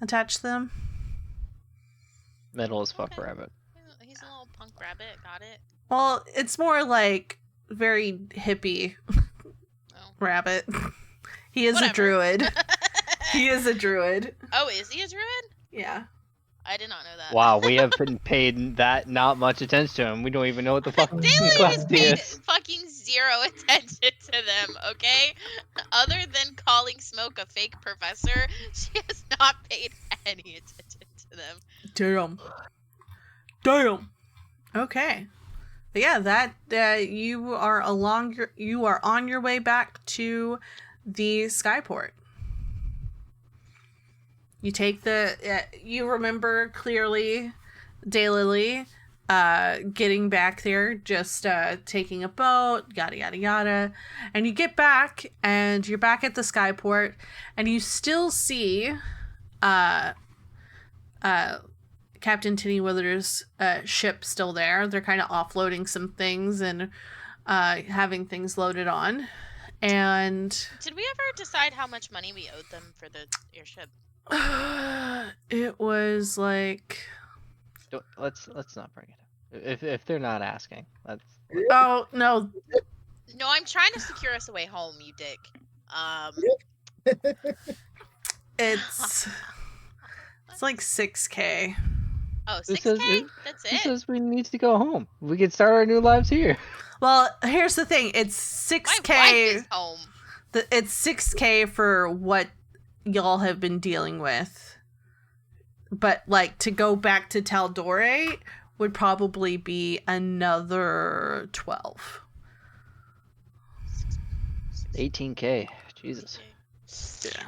attached to them. Metal as fuck Okay. rabbit. He's a little punk rabbit. Got it. Well, it's more like very hippie Oh. rabbit. He is Whatever. a druid. He is a druid. Oh, is he a druid? Yeah. I did not know that. Wow, we have been paid that not much attention to him. We don't even know what the fuck Daily class has he paid is. fucking zero attention to them, okay? Other than calling Smoke a fake professor, she has not paid any attention to them. Damn. Okay. But yeah, that you are on your way back to the Skyport. You take you remember clearly Daylily getting back there, just taking a boat, yada yada yada. And you get back and you're back at the Skyport and you still see Captain Tinnywither's ship still there. They're kind of offloading some things and having things loaded on. And Did we ever decide how much money we owed them for the airship? it was like, Let's not bring it up. If they're not asking, let's. oh no, No, I'm trying to secure us a way home, you dick. it's like 6K. Oh, This 6K? That's He it? says we need to go home. We can start our new lives here. Well, here's the thing. It's My 6K. wife is home. It's 6K for what y'all have been dealing with. But like to go back to Taldore would probably be another 12. 18K. Jesus. 6K. Yeah.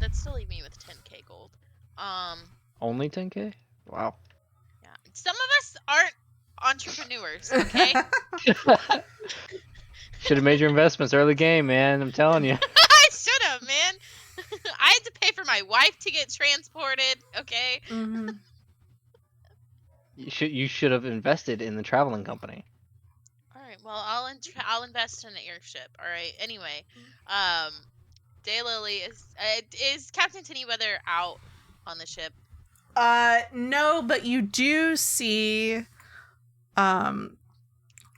That'd still leave me with 10K gold. Only 10K? Wow. Yeah. Some of us aren't entrepreneurs, okay? Should have made your investments early game, man. I'm telling you. I should have, man. I had to pay for my wife to get transported, okay? Mm-hmm. You should have invested in the traveling company. All right. Well, I'll invest in an airship. All right. Anyway, Daylily is Captain Tinnywither out on the ship? No, but you do see let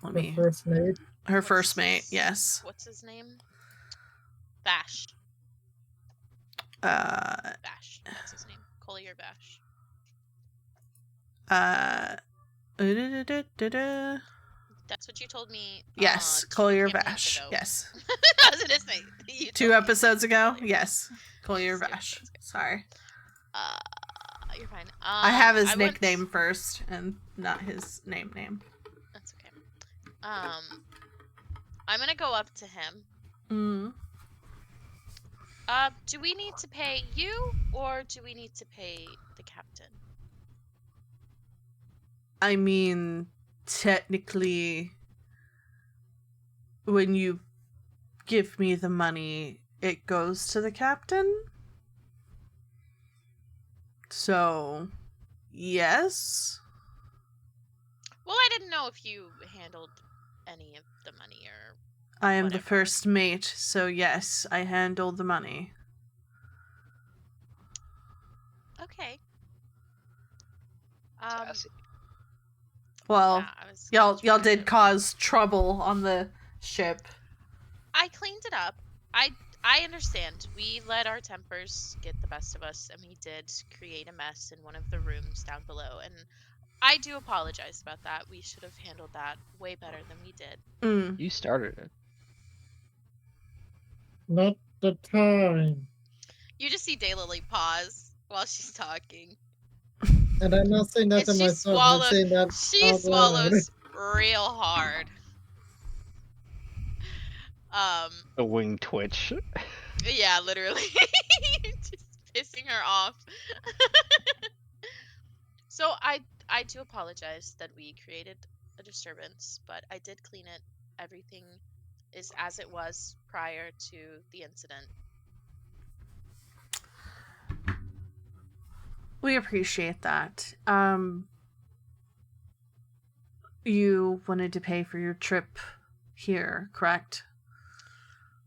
The me first mate. her first mate, yes. What's his name? Bash. Bash. That's his name. Collier Bash. That's what you told me. Yes, 2 Collier campaigns Bash. ago. Yes. That was his name. You 2 told me. episodes ago? Collier. Yes. Collier Yes, 2 Bash. episodes ago. Sorry. You're fine. I have his I once- nickname first and not his name. That's okay. I'm gonna go up to him. Mm. Do we need to pay you or do we need to pay the captain? I mean, technically, when you give me the money, it goes to the captain. So, yes. Well, I didn't know if you handled any of the money or. I am the Whatever. first mate, so yes, I handle the money. Okay. Sassy. Well, yeah, I was y'all trying did to- cause trouble on the ship. I cleaned it up. I understand. We let our tempers get the best of us, and we did create a mess in one of the rooms down below. And I do apologize about that. We should have handled that way better than we did. Mm. You started it. Not the time. You just see Daylily pause while she's talking. And I'm not saying that to And she myself. I'm saying that She out loud. swallows real hard. The wing twitch. Yeah, literally. Just pissing her off. So I do apologize that we created a disturbance, but I did clean it. Everything is as it was prior to the incident. We appreciate that. You wanted to pay for your trip here, correct?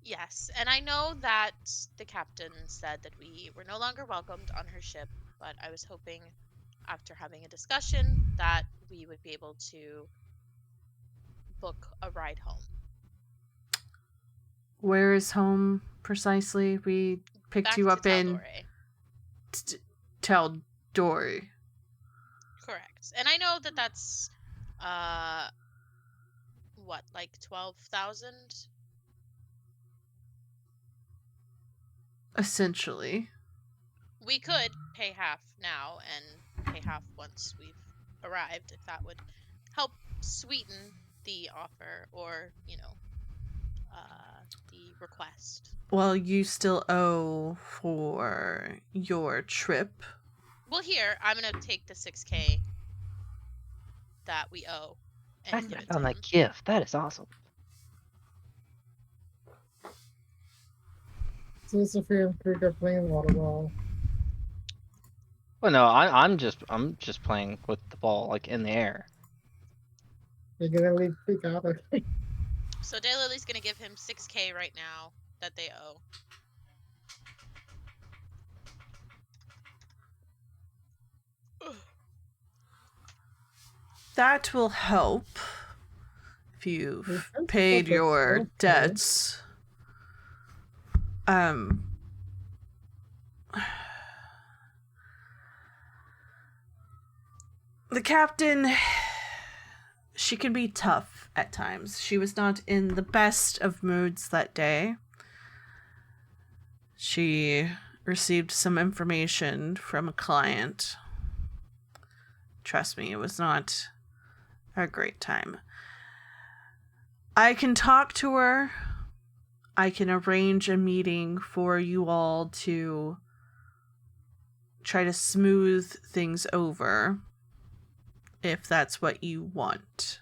Yes, and I know that the captain said that we were no longer welcomed on her ship, but I was hoping after having a discussion that we would be able to book a ride home. Where is home precisely? We picked Back you to up in Taldore. Taldori. Correct. And I know that that's what, like 12,000? Essentially. We could pay half now and pay half once we've arrived, if that would help sweeten the offer or, the request. Well, you still owe for your trip. Well, here, I'm going to take the 6K that we owe and Back give it on to that him. gift. That is awesome. Sophia and Creek are playing water ball. Well, no, I'm just playing with the ball like in the air. You're gonna leave Creek out. Okay. So Daylily's going to give him 6K right now that they owe. That will help if you've Defense paid budget's your okay. debts. The captain, she can be tough at times. She was not in the best of moods that day. She received some information from a client. Trust me, it was not a great time. I can talk to her. I can arrange a meeting for you all to try to smooth things over, if that's what you want.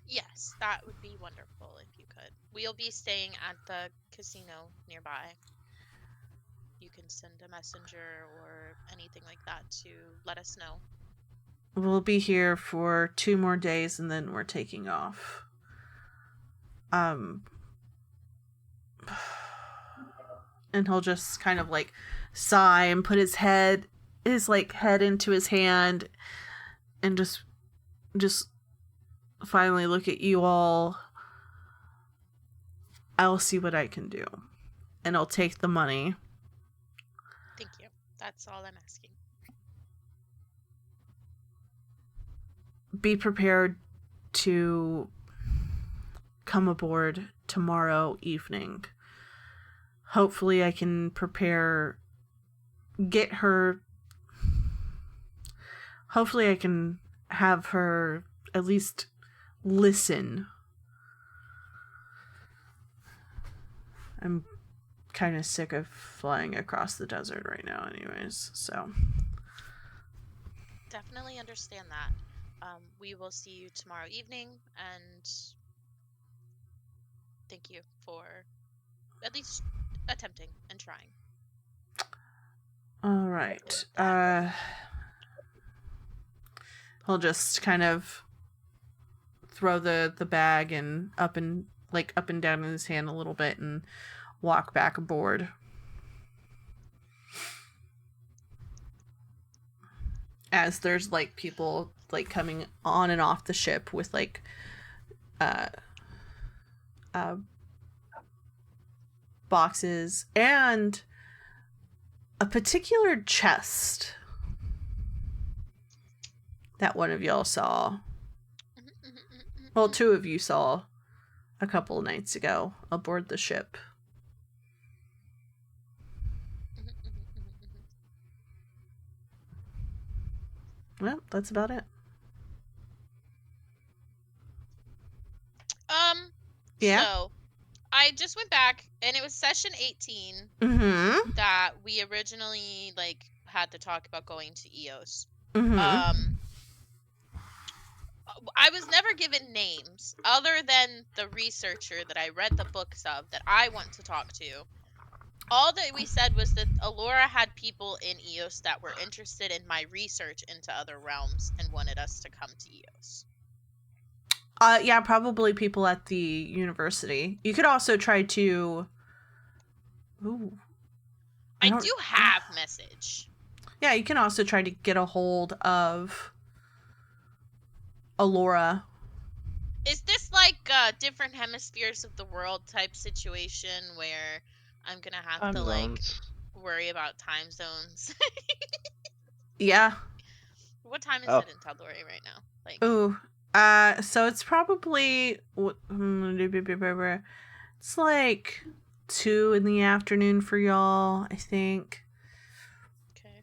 Yes, that would be wonderful if you could. We'll be staying at the casino nearby. You can send a messenger or anything like that to let us know. We'll be here for 2 more days and then we're taking off. And he'll just kind of like sigh and put his head into his hand and just finally look at you all. I'll see what I can do. And I'll take the money. Thank you. That's all I'm asking. Be prepared to come aboard tomorrow evening. Hopefully I can hopefully I can have her at least listen. I'm kind of sick of flying across the desert right now anyways, so. Definitely understand that. We will see you tomorrow evening, and thank you for at least attempting and trying. All right. He'll just kind of throw the bag and up and down in his hand a little bit and walk back aboard. As there's like people like coming on and off the ship with like boxes and a particular chest that one of y'all saw. Well, 2 of you saw a couple of nights ago aboard the ship. Well, that's about it. Yeah. So, I just went back, and it was session 18 Mm-hmm. that we originally like had to talk about going to Eos. Mm-hmm. I was never given names other than the researcher that I read the books of that I want to talk to. All that we said was that Alora had people in Eos that were interested in my research into other realms and wanted us to come to Eos. Yeah, probably people at the university. You could also try to. Ooh. I don't- do have message. Yeah, you can also try to get a hold of Alora. Is this like different hemispheres of the world type situation where I'm gonna have Time to like zones. worry about time zones? Yeah. What time is Oh. it in Tal'Dorei right now? Like, Ooh. So it's probably it's like 2 in the afternoon for y'all, I think. okay.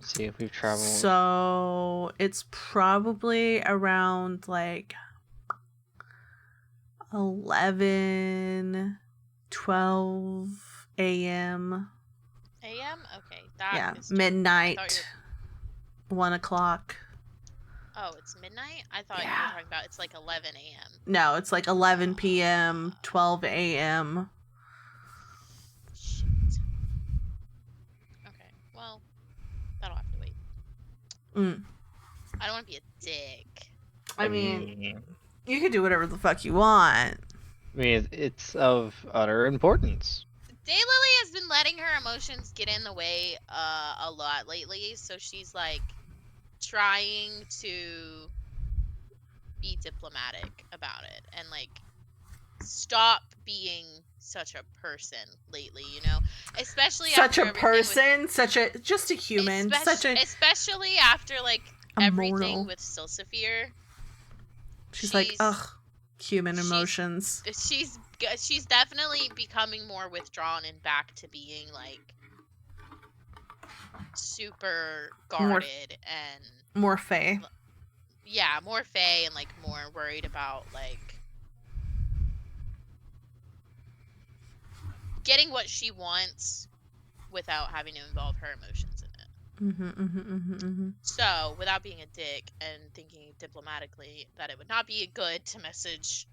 See if we've traveled. So it's probably around like 11, 12 a.m. AM? Okay, that Yeah, is different. I midnight, thought 1 o'clock. Oh, it's midnight? I thought you Yeah. were talking about it's like 11 a.m. No, it's like 11 p.m., 12 a.m. Shit. Okay, well, that'll have to wait. Mm. I don't want to be a dick. I mean, you can do whatever the fuck you want. It's of utter importance. Daylily has been letting her emotions get in the way a lot lately, so she's like trying to be diplomatic about it and like stop being such a person lately, you know? Especially Such after a everything with person, just a human, especially after like a everything mortal. with Silsaphir. She's like, ugh, human emotions. She's definitely becoming more withdrawn and back to being like super guarded and more fae. Yeah, more fae and like more worried about like getting what she wants without having to involve her emotions in it. So, without being a dick and thinking diplomatically that it would not be good to message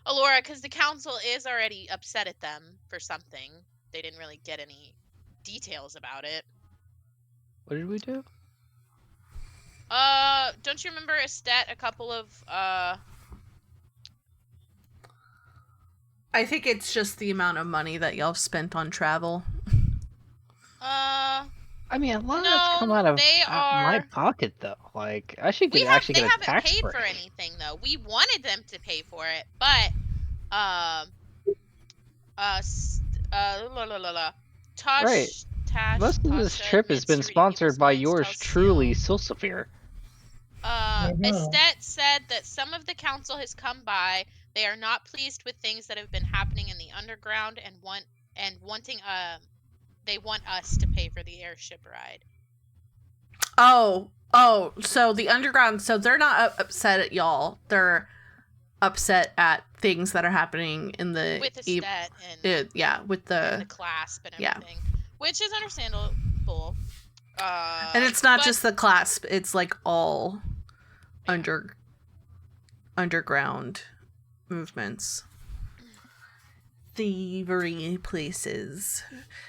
Alora, because the council is already upset at them for something. They didn't really get any details about it. What did we do? Don't you remember Estet a couple of I think it's just the amount of money that y'all spent on travel. I mean, a lot of that's come out of my pocket, though. Like, I should actually get a tax break. They haven't paid for anything, though. We wanted them to pay for it, but Right. Most of this trip has been sponsored by yours truly, Silsaphir. Estet said that some of the council has come by. They are not pleased with things that have been happening in the underground and wanting they want us to pay for the airship ride. Oh, so the underground, so they're not upset at y'all. They're upset at things that are happening in the with Estet and with the and the clasp and everything, which is understandable. And it's not just the clasp; it's like all underground movements, thievery places,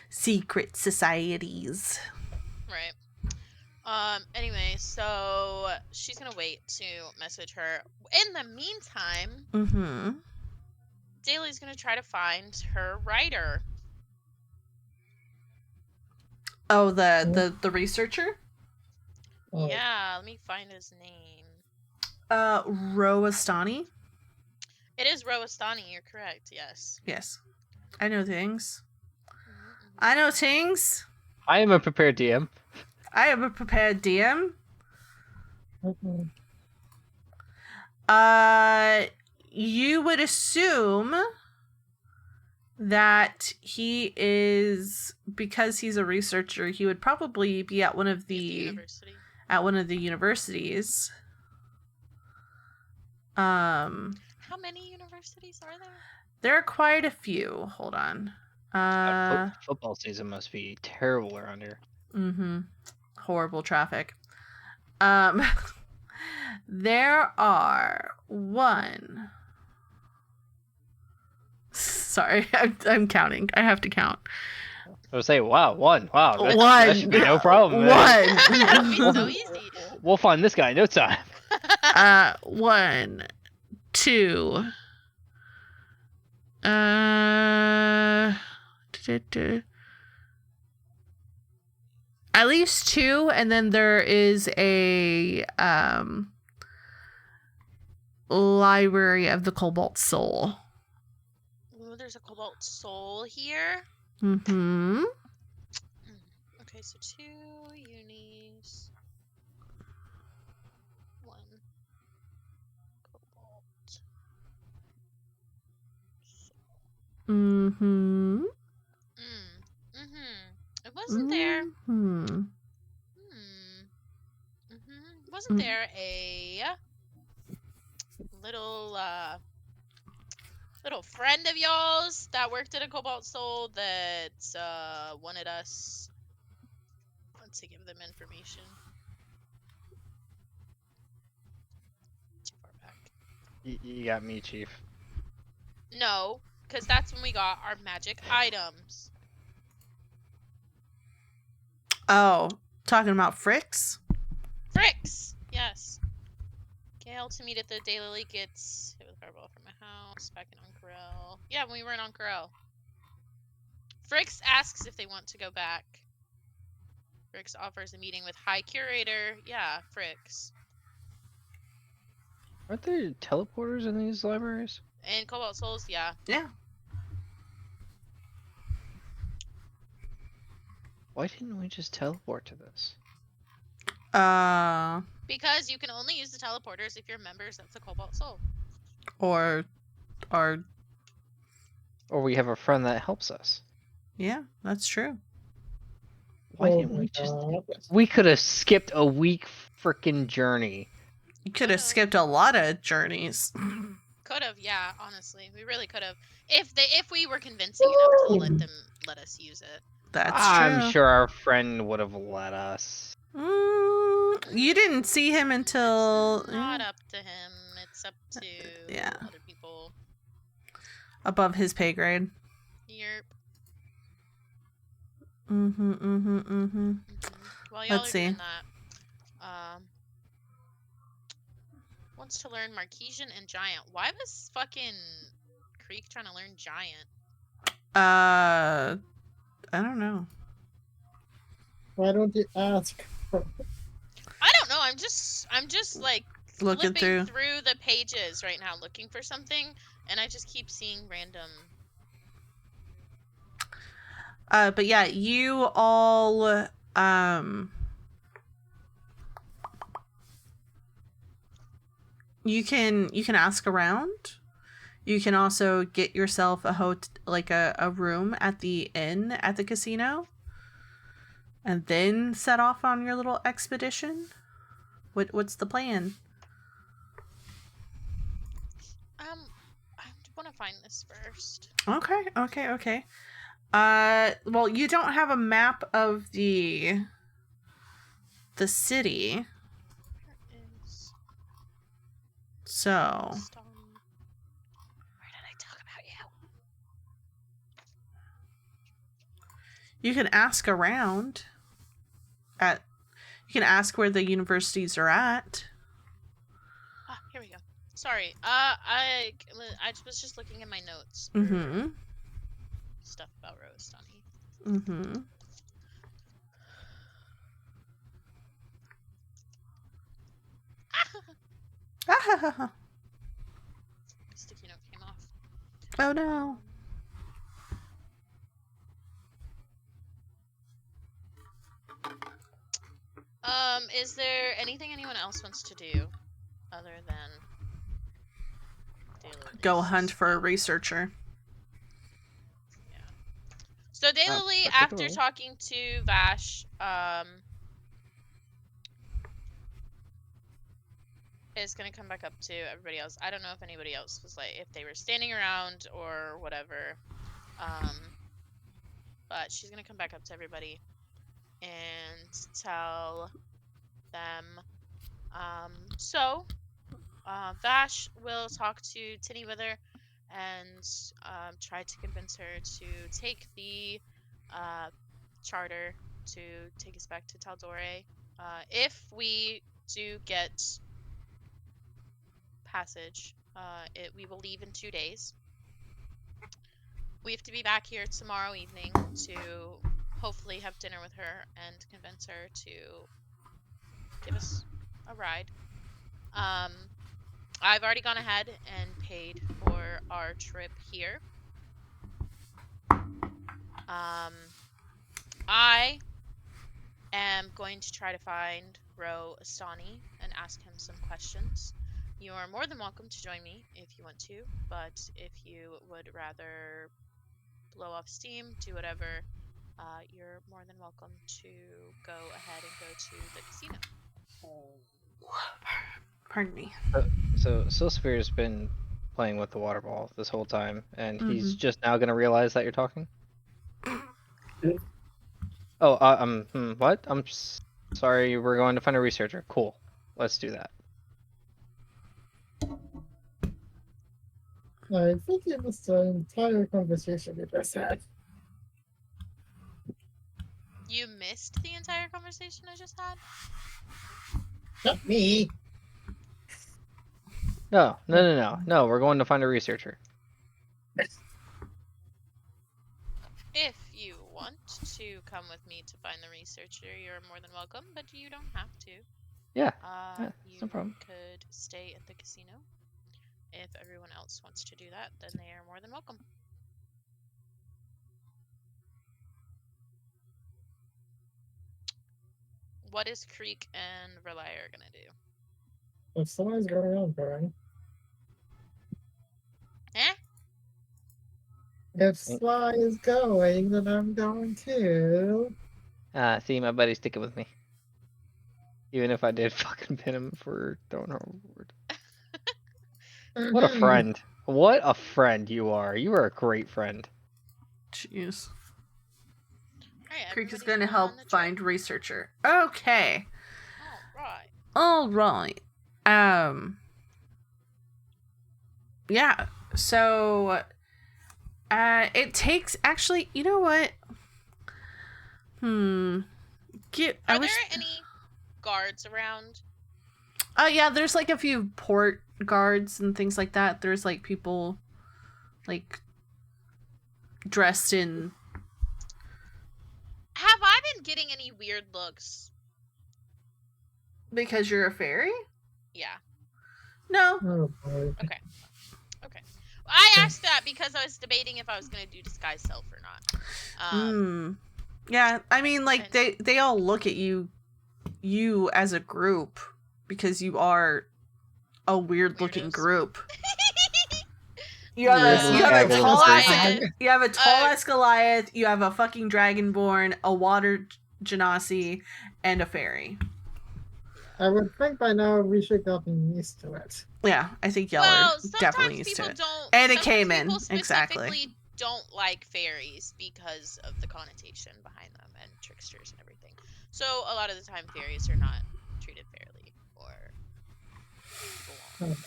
secret societies. Right. Anyway, so she's gonna wait to message her. In the meantime, Daly's gonna try to find her writer. Oh, the researcher? Oh. Yeah, let me find his name. Roastani? It is Roastani, you're correct, yes. Yes. I know things. I know things. I am a prepared DM. I am a prepared DM. You would assume that he is, because he's a researcher, he would probably be at one of the universities. How many universities are there? There are quite a few. Hold on. Football season must be terrible around here. Mm-hmm. Horrible traffic. There are one. Sorry, I'm counting. I have to count. I would say, wow, one. Wow, that One. should be no problem. That'd be so easy. We'll find this guy in no time. 1, 2. At least 2, and then there is a Library of the Cobalt Soul. Ooh, there's a Cobalt Soul here. Mm-hmm. Okay, so 2 unis. 1 Cobalt Soul. Mm-hmm. It wasn't there. Mm-hmm. Wasn't there a little little friend of y'all's that worked at a Cobalt Soul that wanted us to give them information? Too far back. You got me, Chief. No, because that's when we got our magic items. Oh, talking about Fricks? Fricks! Yes. Gail to meet at the Daily gets hit with a fireball from my house back in Uncorel. Yeah, when we were in Uncorel. Fricks asks if they want to go back. Fricks offers a meeting with High Curator. Yeah, Fricks. Aren't there teleporters in these libraries? And Cobalt Souls, yeah. Yeah. Why didn't we just teleport to this? Because you can only use the teleporters if you're members of the Cobalt Soul. Or we have a friend that helps us. yeah, that's true. Why didn't we just... We could have skipped a week freaking journey. You could have skipped a lot of journeys. Could have, yeah, honestly. We really could have. If we were convincing enough to let us use it. That's true. I'm sure our friend would have let us. You didn't see him until... It's not up to him. It's up to other people. Above his pay grade. Yep. While y'all Let's are see. doing that, wants to learn Marquesian and Giant. Why was fucking Creek trying to learn Giant? I don't know. Why don't you ask? I don't know. I'm just like Looking flipping through the pages right now, looking for something, and I just keep seeing random. But yeah, you all you can ask around. You can also get yourself a room at the inn at the casino, and then set off on your little expedition. What's the plan? I want to find this first. Okay. Well, you don't have a map of the city. So, Where did I talk about you? you can ask around. You can ask where the universities are at. Ah, here we go. Sorry. I was just looking at my notes. Mm-hmm. Stuff about Rose Dunny. Mm-hmm. Sticky note came off. Oh no. Is there anything anyone else wants to do other than Go hunt for a researcher. Yeah. So Daylily, after talking to Vash, is gonna come back up to everybody else. I don't know if anybody else was like, if they were standing around or whatever. But she's gonna come back up to everybody and tell them. Vash will talk to Tinny Wither and try to convince her to take the charter to take us back to Taldore. If we do get passage, we will leave in 2 days. We have to be back here tomorrow evening to hopefully have dinner with her and convince her to give us a ride. I've already gone ahead and paid for our trip here. I am going to try to find Ro Astani and ask him some questions. You are more than welcome to join me if you want to, but if you would rather blow off steam, do whatever, you're more than welcome to go ahead and go to the casino. Pardon me. So Silsphere's been playing with the water ball this whole time, and he's Mhm. just now gonna realize that you're talking. Oh, what? Sorry, we're going to find a researcher. Cool. Let's do that. I think it was the entire conversation we just had. You missed the entire conversation I just had? Not me. No, we're going to find a researcher. If you want to come with me to find the researcher, you're more than welcome, but you don't have to. Yeah, You no problem. could stay at the casino. If everyone else wants to do that, then they are more than welcome. What is Creek and Relier gonna do? If someone's going on, Brian. Eh? If Sly is going, then I'm going too. See, my buddy's sticking with me. Even if I did fucking pin him for throwing her overboard. What a friend. What a friend you are. You are a great friend. Jeez. Alright, Creek is everybody's going to on help the trip. find researcher. Okay. Alright. All right. Yeah. So it takes actually, you know what? Are there any guards around? Yeah, there's like a few port guards and things like that. There's like people like dressed in. Have I been getting any weird looks? Because you're a fairy? Yeah. No. Oh boy. Okay. I asked that because I was debating if I was gonna do disguise self or not. Yeah, I mean, like they all look at you as a group because you are a weird looking Weirdos. group. You have a tall ass Goliath. You have a fucking Dragonborn, a water genasi, and a fairy. I would think by now we should have been used to it. Yeah, I think y'all are definitely used to it. And it came in, exactly. People don't like fairies because of the connotation behind them and tricksters and everything. So a lot of the time fairies are not treated fairly or people won't.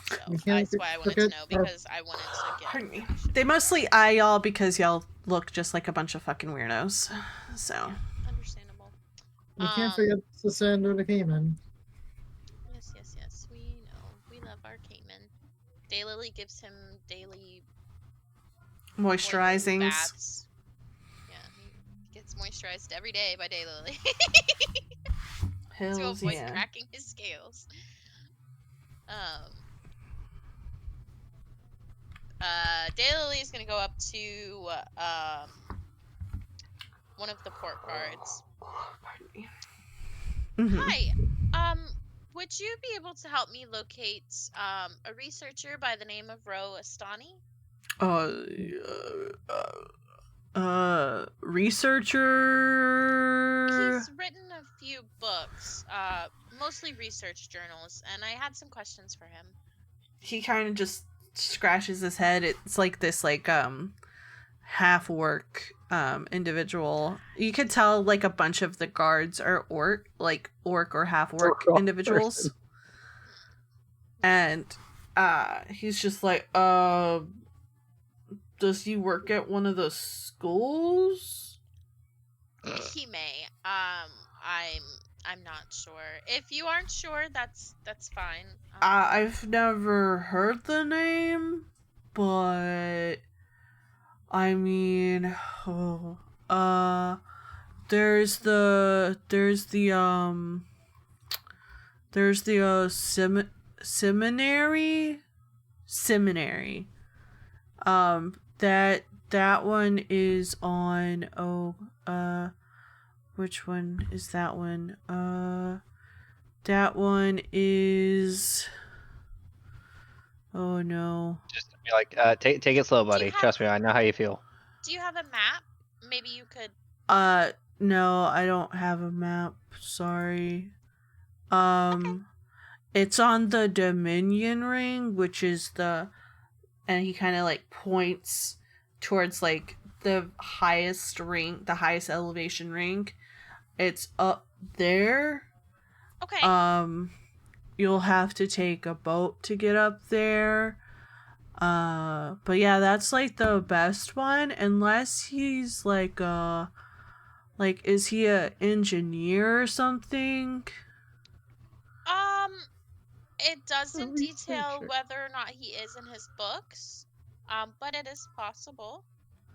So that's why I wanted to know, because I wanted to get Pardon me. They mostly eye y'all because y'all look just like a bunch of fucking weirdos. So yeah, understandable. We can't forget the Sandor the Cayman. Yes, we know. We love our Cayman. Daylily gives him daily moisturizings. Baths. Yeah, he gets moisturized every day by Daylily. To avoid cracking his scales. Daylily is gonna go up to one of the port guards. Pardon me. Mm-hmm. Hi. Would you be able to help me locate a researcher by the name of Ro Astani? Researcher. He's written a few books, mostly research journals, and I had some questions for him. He kind of just scratches his head. It's like this half orc individual. You could tell like a bunch of the guards are orc or half orc individuals. And he's just like, does he work at one of the schools? He may. I'm not sure. If you aren't sure, that's fine. I've never heard the name, but I mean, there's the seminary. That one is on which one is that one? That one is, oh no. Just be like, take it slow, buddy. Trust me, I know how you feel. Do you have a map? Maybe you could. No, I don't have a map. Sorry. Okay. It's on the Dominion ring, which is and he kind of like points towards like the highest ring, the highest elevation ring. It's up there. Okay. You'll have to take a boat to get up there. But yeah, that's like the best one, unless he's like is he a engineer or something? It doesn't detail whether or not he is in his books. But it is possible.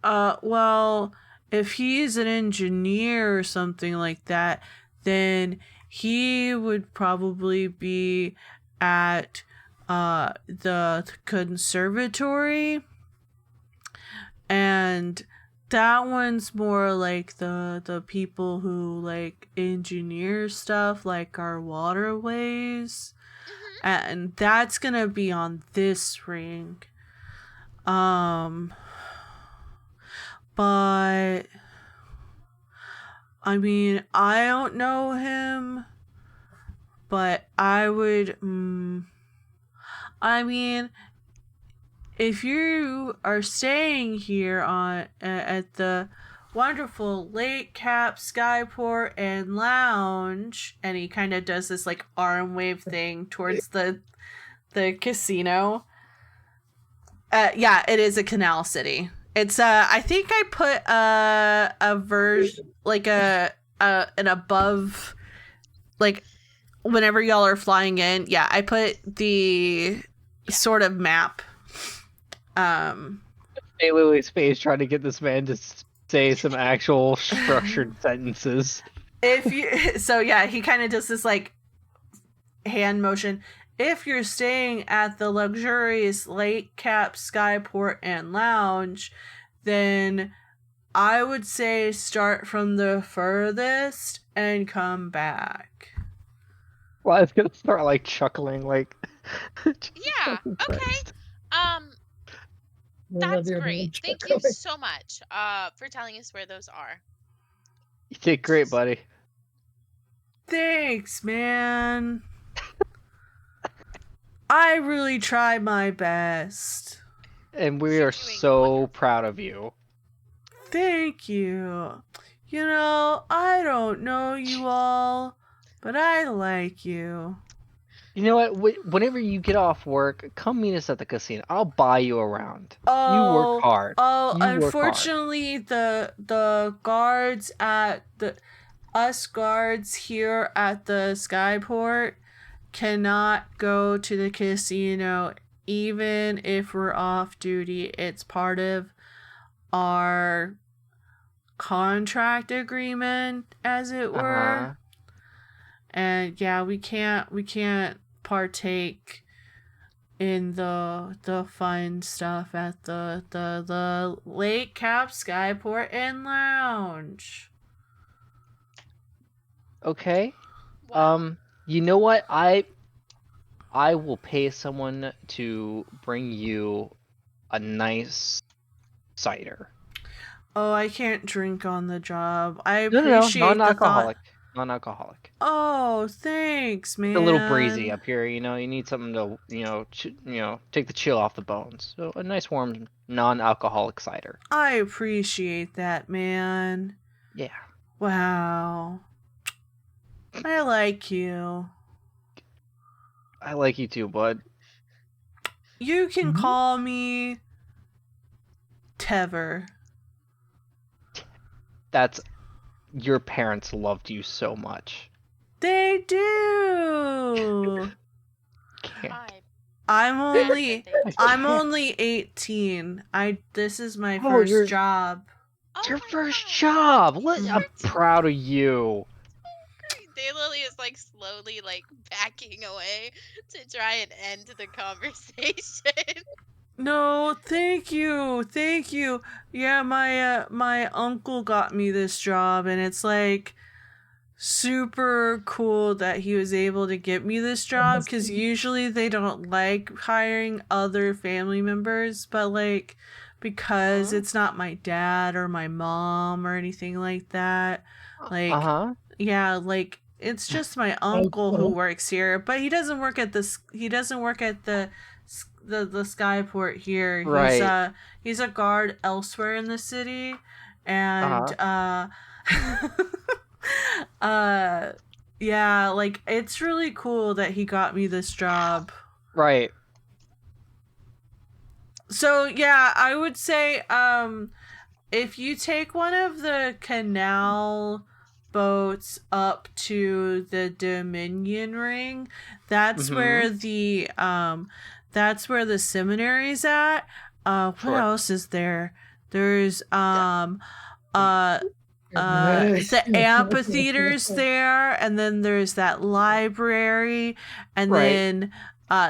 Well, if he's an engineer or something like that, then he would probably be at the conservatory, and that one's more like the people who like engineer stuff like our waterways. And that's gonna be on this ring. But I mean, I don't know him, but I would, I mean, if you are staying here at the wonderful Lake Cap Skyport and Lounge, and he kind of does this like arm wave thing towards the casino. Yeah, it is a canal city. It's I think I put a version like an above, like whenever y'all are flying in. Yeah, I put the sort of map. Hey, Lily's face trying to get this man to say some actual structured sentences. So yeah, he kind of does this like hand motion. If you're staying at the luxurious Lake Cap Skyport and Lounge, then I would say start from the furthest and come back. Well, I was gonna start like chuckling, like. Yeah. Okay. That's great. Thank you so much for telling us where those are. You did great, buddy. Thanks, man. I really try my best. And we are so proud of you. Thank you. You know, I don't know you all, but I like you. You know what? Whenever you get off work, come meet us at the casino. I'll buy you around. Oh, you work hard. Oh, unfortunately, the guards at us guards here at the Skyport cannot go to the casino even if we're off duty. It's part of our contract agreement, as it were. And yeah, we can't partake in the fun stuff at the Lake Cap Skyport and Lounge. Okay. You know what? I will pay someone to bring you a nice cider. Oh, I can't drink on the job. I appreciate the non-alcoholic. Non-alcoholic. Oh, thanks, man. It's a little breezy up here, you know. You need something to, take the chill off the bones. So a nice warm non-alcoholic cider. I appreciate that, man. Yeah. Wow. I like you. I like you too, bud. You can Mhm. call me Tever. That's your parents loved you so much. They do. Can't. Hi. I'm only Birthday. I'm only 18. This is my Oh, first you're- job. Oh Your my first God. job. What? You're I'm too proud of you. great. Daylily is like slowly like backing away to try and end the conversation. No, thank you. Thank you. Yeah, my uncle got me this job and it's like super cool that he was able to get me this job cuz usually they don't like hiring other family members, but like because Uh-huh. it's not my dad or my mom or anything like that. Like Uh-huh. yeah, like it's just my uncle who works here, but he doesn't work at the Skyport here. Right. He's a guard elsewhere in the city, and yeah, like it's really cool that he got me this job. Right. So yeah, I would say if you take one of the canal boats up to the Dominion Ring, that's where the seminary's at. What Sure. else is there? There's the Nice. amphitheater's there, and then there's that library, and Right. then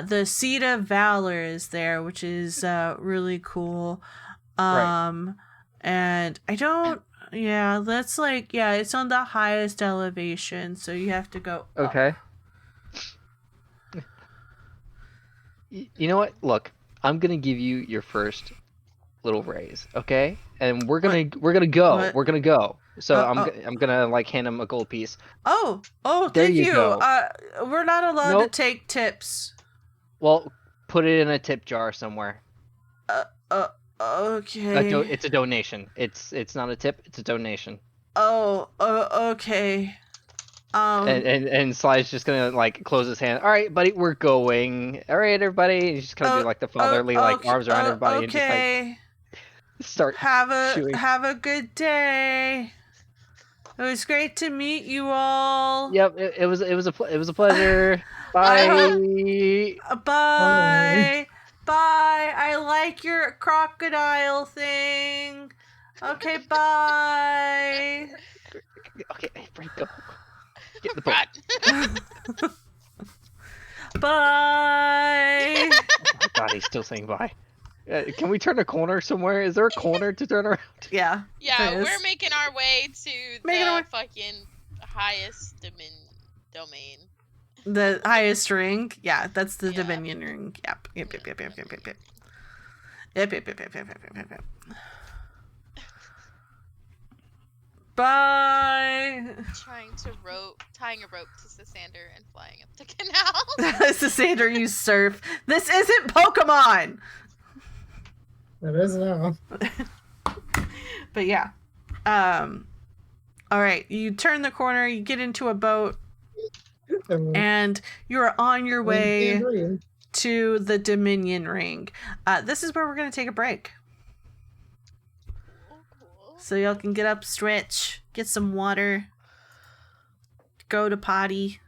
the Seat of Valor is there, which is really cool. Right. And I don't, yeah, that's like, yeah, it's on the highest elevation, so you have to go up. Okay. You know what? Look, I'm gonna give you your first little raise, okay? And we're gonna go. What? We're gonna go. So Oh, I'm gonna like hand him a gold piece. oh, There thank you you. go. We're not allowed to Nope. take tips. Well, put it in a tip jar somewhere. Okay. It's a donation. It's not a tip. It's a donation. Oh, okay. And Sly's just gonna like close his hand. All right, buddy, we're going. All right, everybody. He's just gonna do like the fatherly like arms around everybody and just like okay. start shooing. Have a good day. It was great to meet you all. Yep, it was a pleasure. Bye. Bye. Bye. I like your crocodile thing. Okay, bye. Okay, Frank, go. Get in the boat. Run. Bye. Oh my God, he's still saying bye. Can we turn a corner somewhere? Is there a corner to turn around? Yeah. Yeah, there is. we're making our way to Making our the fucking highest domain. The highest ring. Yeah, that's the Yeah. Dominion ring. Yep. Yep. Bye. Tying a rope to Sasander and flying up the canal. Sasander, you surf. This isn't Pokemon. It is now. But yeah. All right, you turn the corner, you get into a boat, and you're on your way to the Dominion Ring. This is where we're going to take a break. Cool. So y'all can get up, stretch, get some water, go to potty.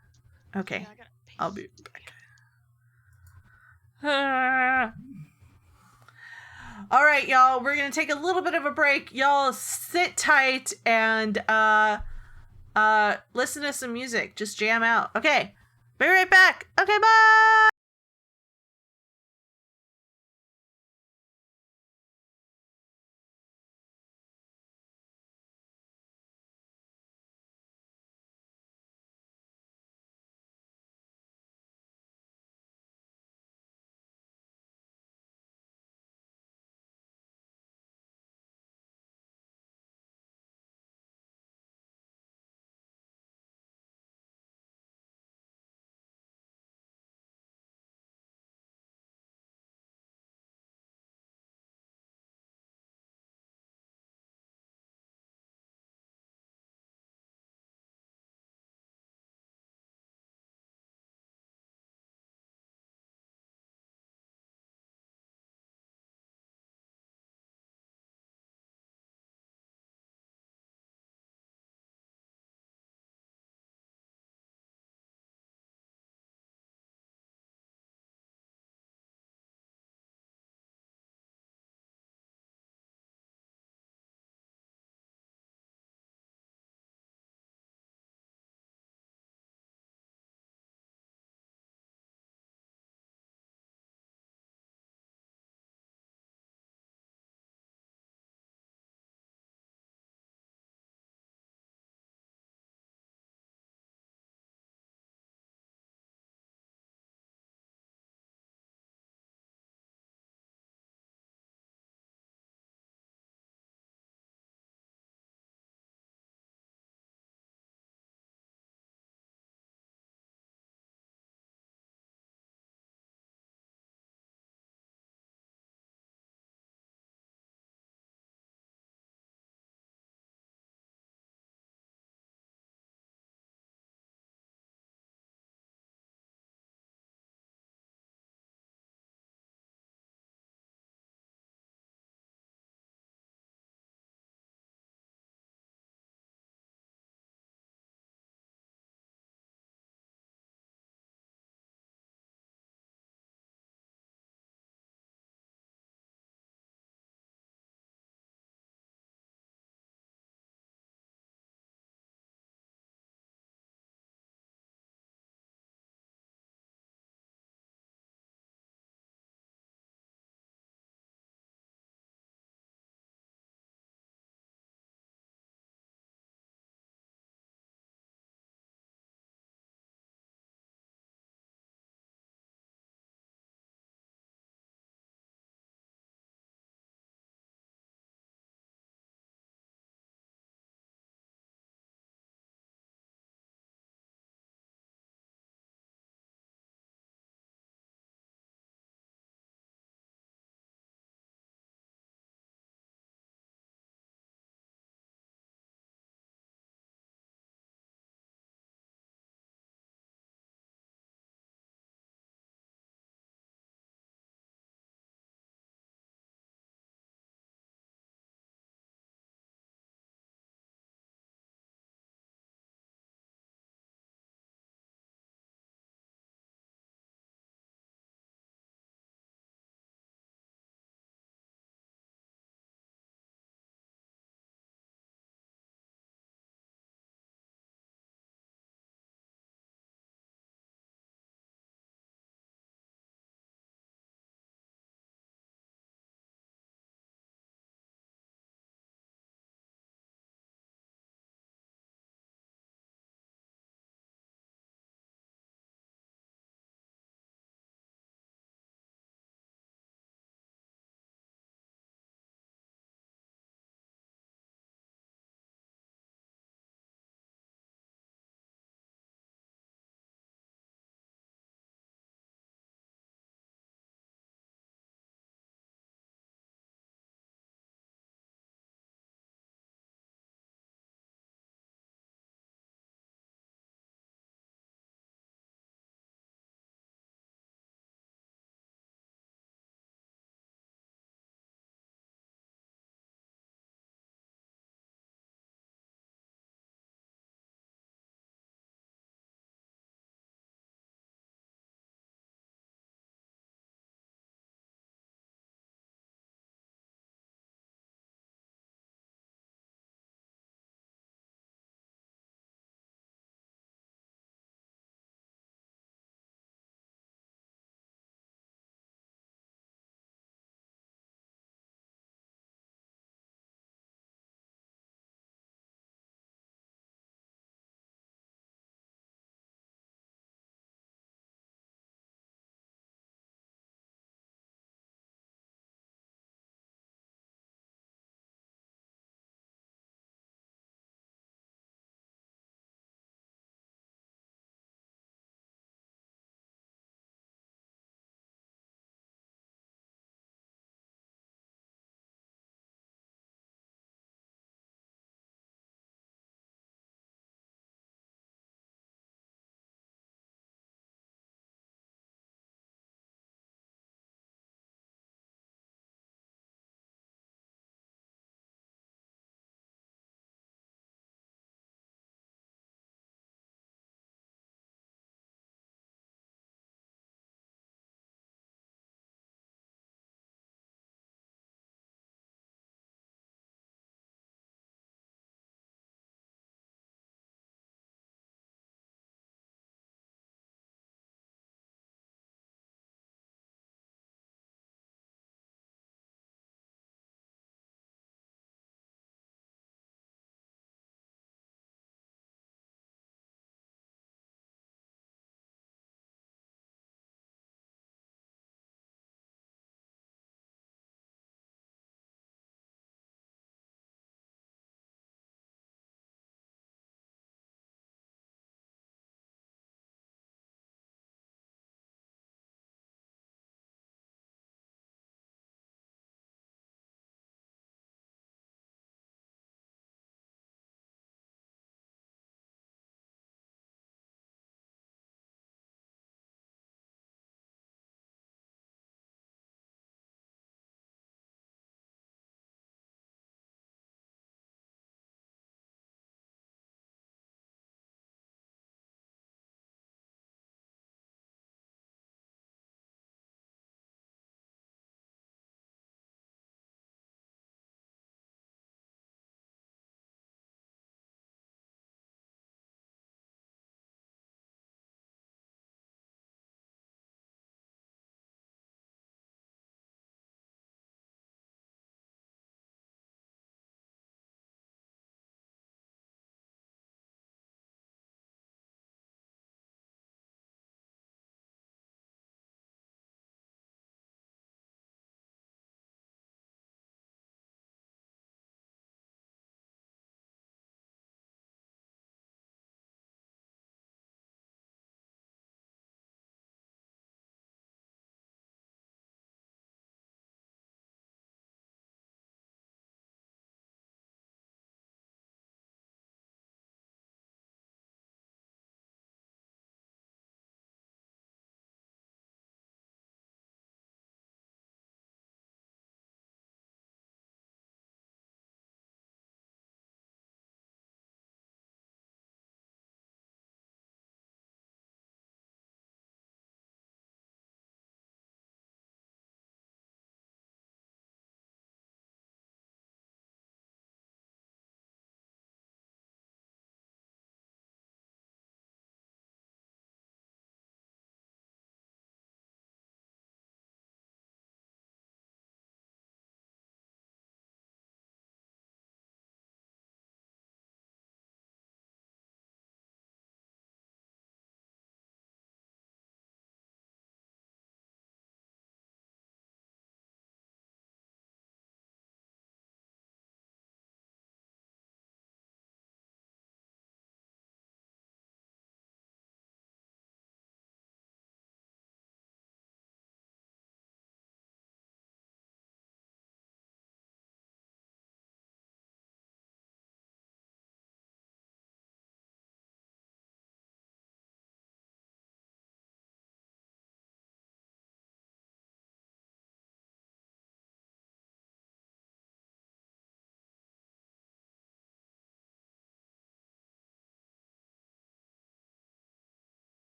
Okay, Yeah, I gotta pee. I'll be back. All right, y'all, we're going to take a little bit of a break. Y'all sit tight and listen to some music. Just jam out. Okay, be right back. Okay, bye.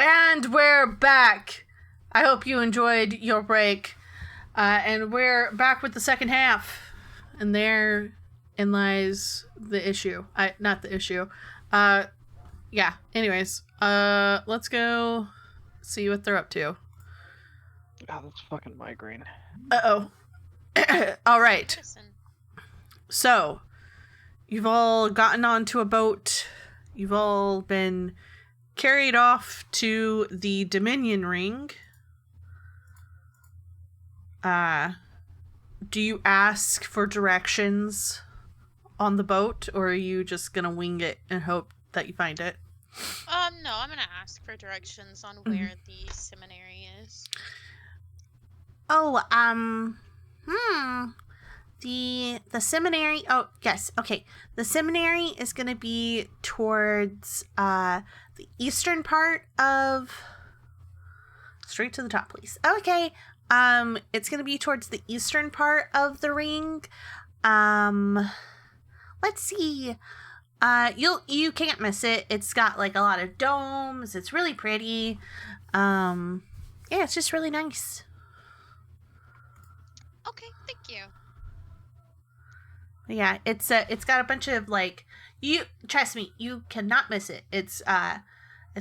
And we're back. I hope you enjoyed your break. And we're back with the second half. And therein lies the issue. Not the issue. Yeah. Anyways, let's go see what they're up to. Oh, that's fucking migraine. Uh-oh. All right. Medicine. So, you've all gotten onto a boat. You've all been carried off to the Dominion Ring. Do you ask for directions on the boat, or are you just gonna wing it and hope that you find it? No, I'm gonna ask for directions on where the seminary is. Oh, the seminary. Oh, yes. Okay. The seminary is going to be towards the eastern part of. Straight to the top, please. Okay. It's going to be towards the eastern part of the ring. Let's see. You can't miss it. It's got like a lot of domes. It's really pretty. Yeah, it's just really nice. Okay, thank you. Yeah, it's got a bunch of like, you trust me, you cannot miss it. It's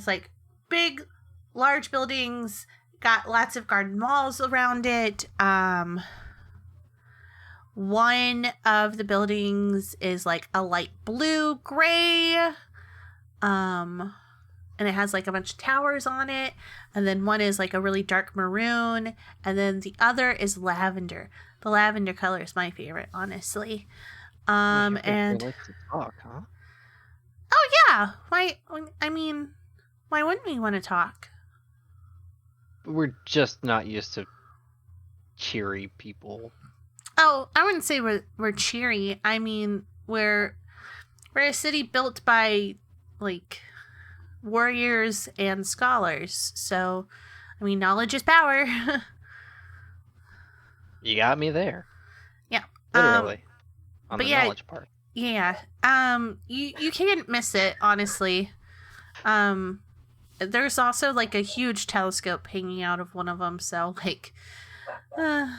like big, large buildings, got lots of garden walls around it. One of the buildings is like a light blue gray. And it has like a bunch of towers on it, and then one is like a really dark maroon, and then the other is lavender. The lavender color is my favorite, honestly. And like to talk, huh? oh yeah, why wouldn't we want to talk? We're just not used to cheery people. Oh, I wouldn't say we're cheery. I mean, we're a city built by like warriors and scholars. So, I mean, knowledge is power. You got me there. Yeah. Literally. On but the yeah, knowledge part. Yeah. You can't miss it, honestly. There's also like a huge telescope hanging out of one of them, so like But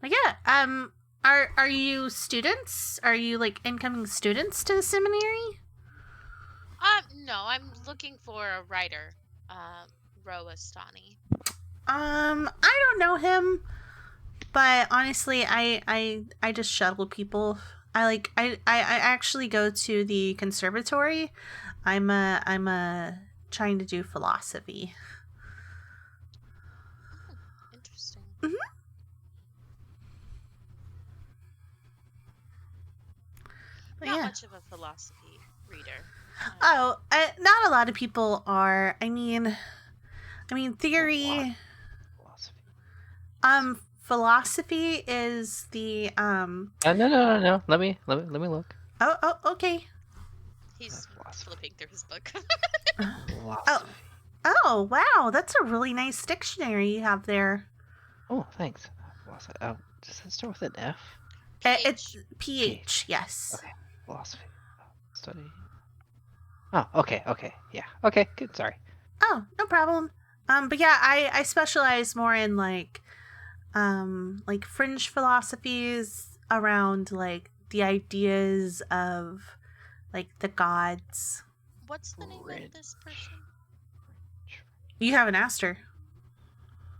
yeah, are you students? Are you like incoming students to the seminary? No, I'm looking for a writer. Roastani. I don't know him, but honestly, I just shuttle people. I actually go to the conservatory. I'm trying to do philosophy. Interesting. Mm-hmm. Not Yeah. much of a philosophy reader. Oh, not a lot of people are. I mean, theory. Philosophy. Philosophy is the No. Let me look. Oh, okay. He's Philosophy. flipping through his book. Philosophy. Oh, wow, that's a really nice dictionary you have there. Oh, thanks. Philosophy. Oh, does that start with an F? It's PH, yes. Okay. Philosophy. Study. Oh, okay. Yeah. Okay, good. Sorry. Oh, no problem. But yeah, I specialize more in like fringe philosophies around like the ideas of like the gods. What's the name of this person? You haven't asked her.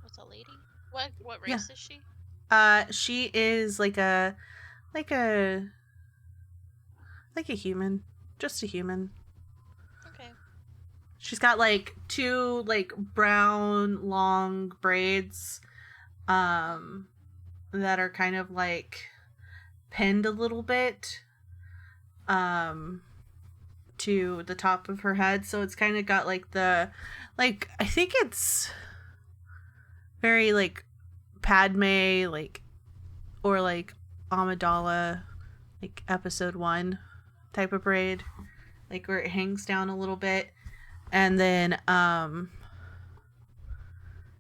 What's a lady? What race is she? She is like a human. Just a human. Okay. She's got like two like brown long braids that are kind of like pinned a little bit to the top of her head, so it's kind of got like the like I think it's very like Padme like or like Amidala like episode 1 type of braid, like where it hangs down a little bit. And then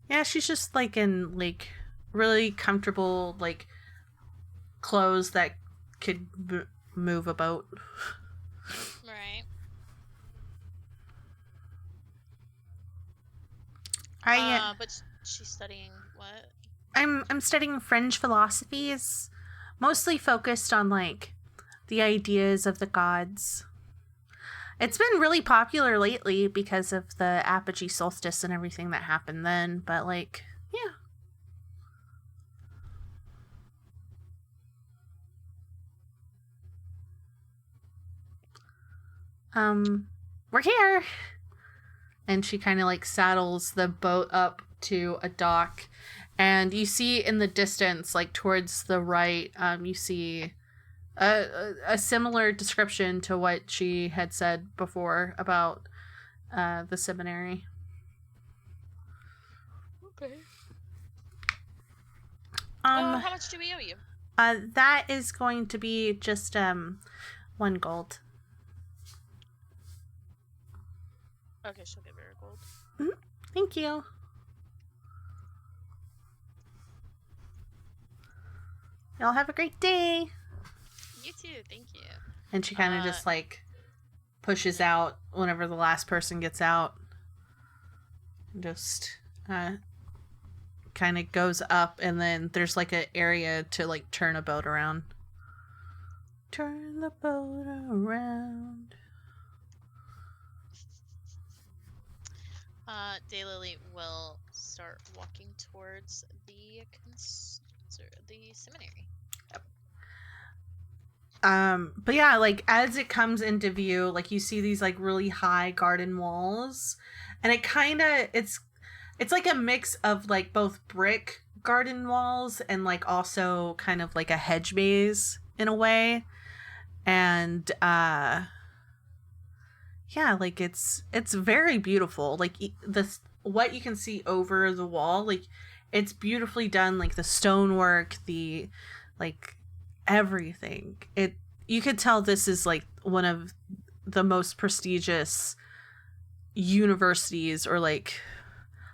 yeah, she's just like in like really comfortable like clothes that could move a boat. But she's studying what? I'm studying French philosophies, mostly focused on like the ideas of the gods. It's been really popular lately because of the apogee solstice and everything that happened then, but like, yeah. We're here. And she kind of like saddles the boat up to a dock, and you see in the distance, like towards the right, you see a similar description to what she had said before about the seminary. Okay. How much do we owe you? That is going to be just 1 gold. Okay, she'll give her a gold. Mm-hmm. Thank you. Y'all have a great day. You too, thank you. And she kind of just like pushes out whenever the last person gets out. Just kind of goes up, and then there's like an area to like turn a boat around. Turn the boat around. Daylily will start walking towards the seminary. But yeah, like as it comes into view, like you see these like really high garden walls, and it kind of it's like a mix of like both brick garden walls and like also kind of like a hedge maze in a way. And yeah, like it's very beautiful. Like what you can see over the wall, like it's beautifully done, like the stonework, the like everything. You could tell this is like one of the most prestigious universities or like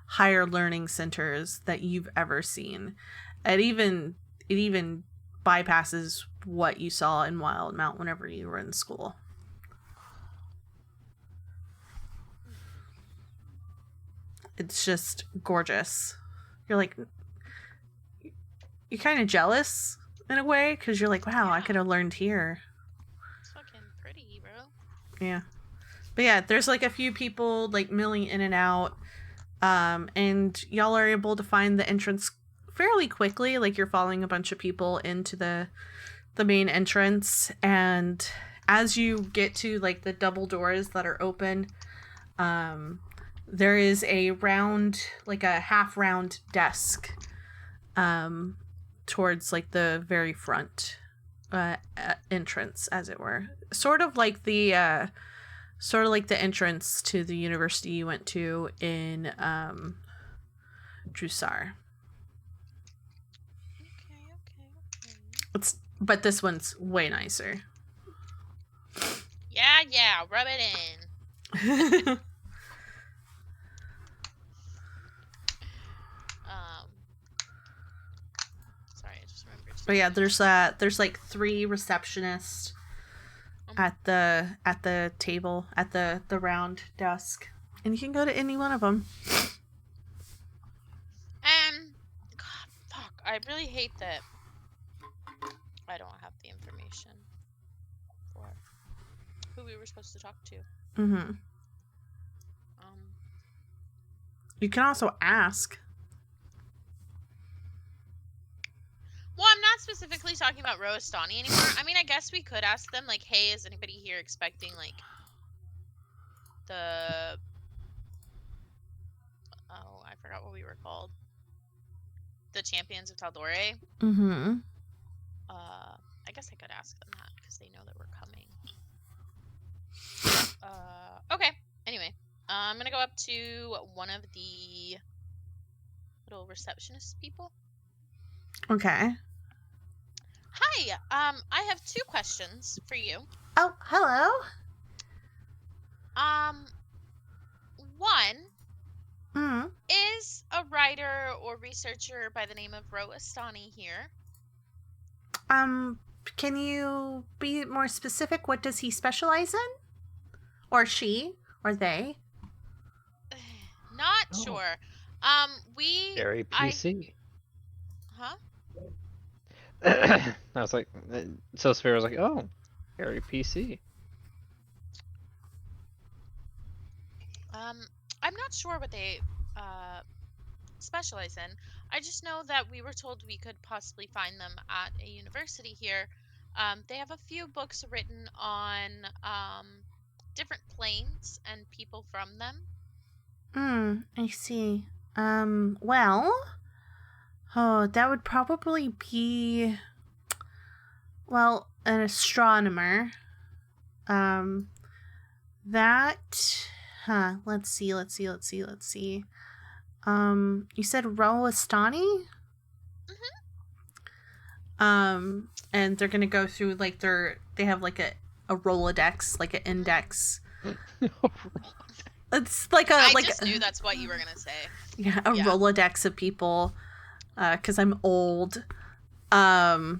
higher learning centers that you've ever seen. It even bypasses what you saw in Wildmount whenever you were in school. It's just gorgeous. You're like, you're kind of jealous in a way, because you're like, wow, Yeah. I could have learned here. It's fucking pretty, bro. Yeah. But yeah, there's like a few people like milling in and out. And y'all are able to find the entrance fairly quickly. Like you're following a bunch of people into the main entrance. And as you get to like the double doors that are open, there is a round, like a half round desk, towards like the very front, entrance, as it were. Sort of like the entrance to the university you went to in, Drusar. Okay. But this one's way nicer. Yeah, rub it in. Sorry, I just remembered. But yeah, there's like 3 receptionists at the table, at the round desk, and you can go to any one of them. God, fuck, I really hate that I don't have the information for who we were supposed to talk to. Mm-hmm. You can also ask. Well, I'm not specifically talking about Roastani anymore. I mean, I guess we could ask them, like, hey, is anybody here expecting, like, the... Oh, I forgot what we were called. The Champions of Taldore? Mm-hmm. I guess I could ask them that, because they know that we're coming. Okay. Anyway, I'm gonna go up to one of the little receptionist people. Okay. Hi, I have 2 questions for you. Oh, hello. One, Mm. is a writer or researcher by the name of Ro Astani here? Can you be more specific? What does he specialize in? Or she? Or they? Not sure. Very PC. Huh? I was like, so Sphere was like, oh, very PC. I'm not sure what they specialize in. I just know that we were told we could possibly find them at a university here. They have a few books written on different planes and people from them. I see. Well, that would probably be, well, an astronomer. Let's see. You said Rolastani? And they're gonna go through, like, they have, like, a Rolodex, like, an index. It's like I just knew that's what you were gonna say. Yeah, a Rolodex of people, because I'm old. Your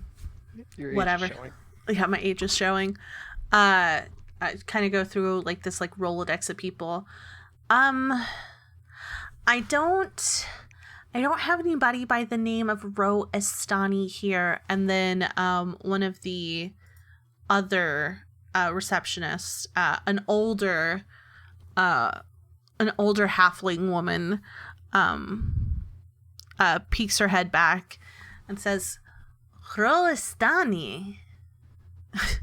whatever. age is showing. Yeah, my age is showing. I kind of go through, like, this, like, Rolodex of people. I don't have anybody by the name of Ro Estani here, and then one of the other receptionists, an older halfling woman, peeks her head back and says, Ro Estani. I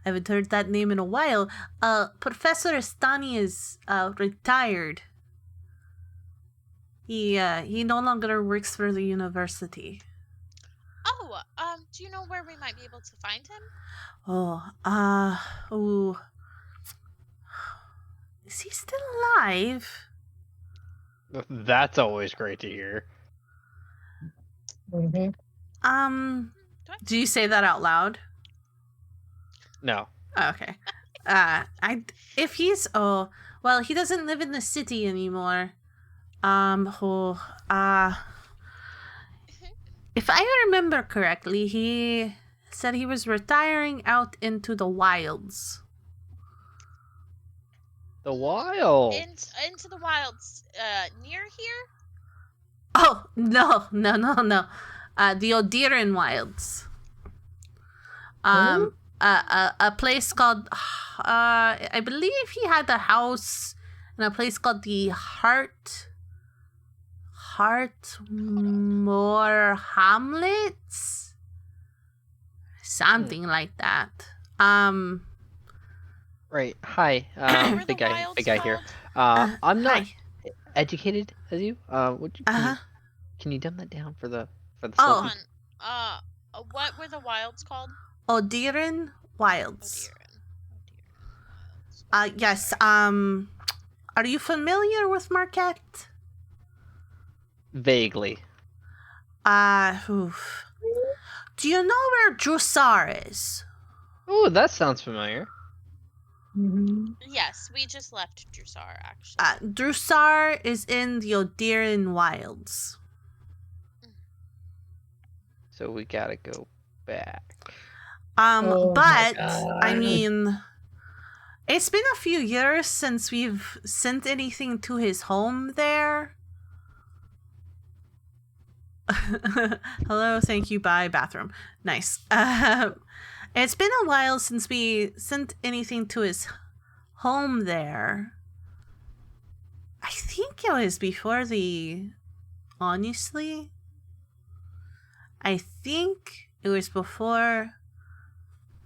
haven't heard that name in a while. Professor Estani is retired. He no longer works for the university. Oh, do you know where we might be able to find him? Is he still alive? That's always great to hear. Do you say that out loud? No. Oh, okay. If he's, he doesn't live in the city anymore. If I remember correctly, he said he was retiring out into the wilds. The wild. Into the wilds, near here? Oh, no. The Odiran wilds. A place called, I believe he had a house in a place called the Heartmore Hamlets? Something like that. Right. Hi. Were Big the guy. wilds Big guy here. called? I'm not Hi. educated as you. Would you? Can you dumb that down for the Hold slow on. people? What were the wilds called? Odiran Wilds. Odiran wilds. Yes. Are you familiar with Marquette? Vaguely. Do you know where Drusar is? Oh, that sounds familiar. Yes, we just left Drusar, actually. Drusar is in the Odiran Wilds. So we gotta go back. But I mean, it's been a few years since we've sent anything to his home there. Hello, thank you, bye, bathroom. Nice. It's been a while since we sent anything to his home there. I think it was before honestly, I think it was before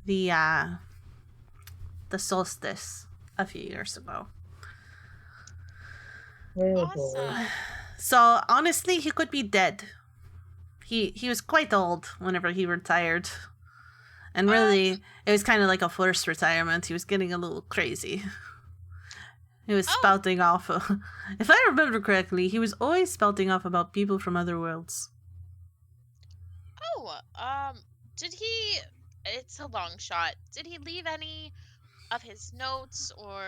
the solstice a few years ago. Awesome. So honestly, he could be dead. He was quite old whenever he retired. And really, it was kind of like a forced retirement. He was getting a little crazy. He was spouting off. If I remember correctly, he was always spouting off about people from other worlds. Did he... It's a long shot. Did he leave any of his notes or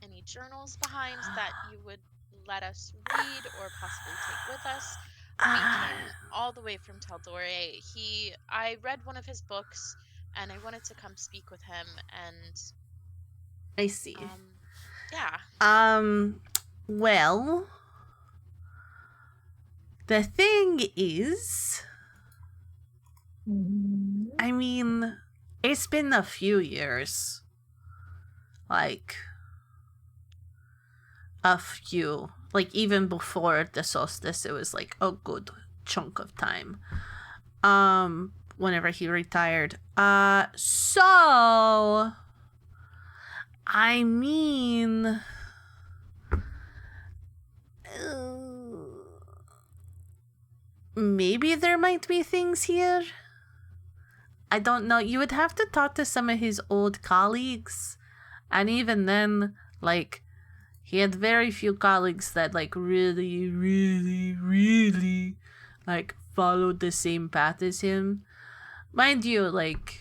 any journals behind that you would let us read or possibly take with us? We came all the way from Taldore. I read one of his books, and I wanted to come speak with him, and... I see. Yeah. Well... The thing is, Mhm. I mean, it's been a few years. Like, a few. Like, even before the solstice, it was like a good chunk of time. Whenever he retired. So, I mean, maybe there might be things here. I don't know. You would have to talk to some of his old colleagues. And even then, like, he had very few colleagues that, like, really, really, really, like, followed the same path as him. Mind you, like,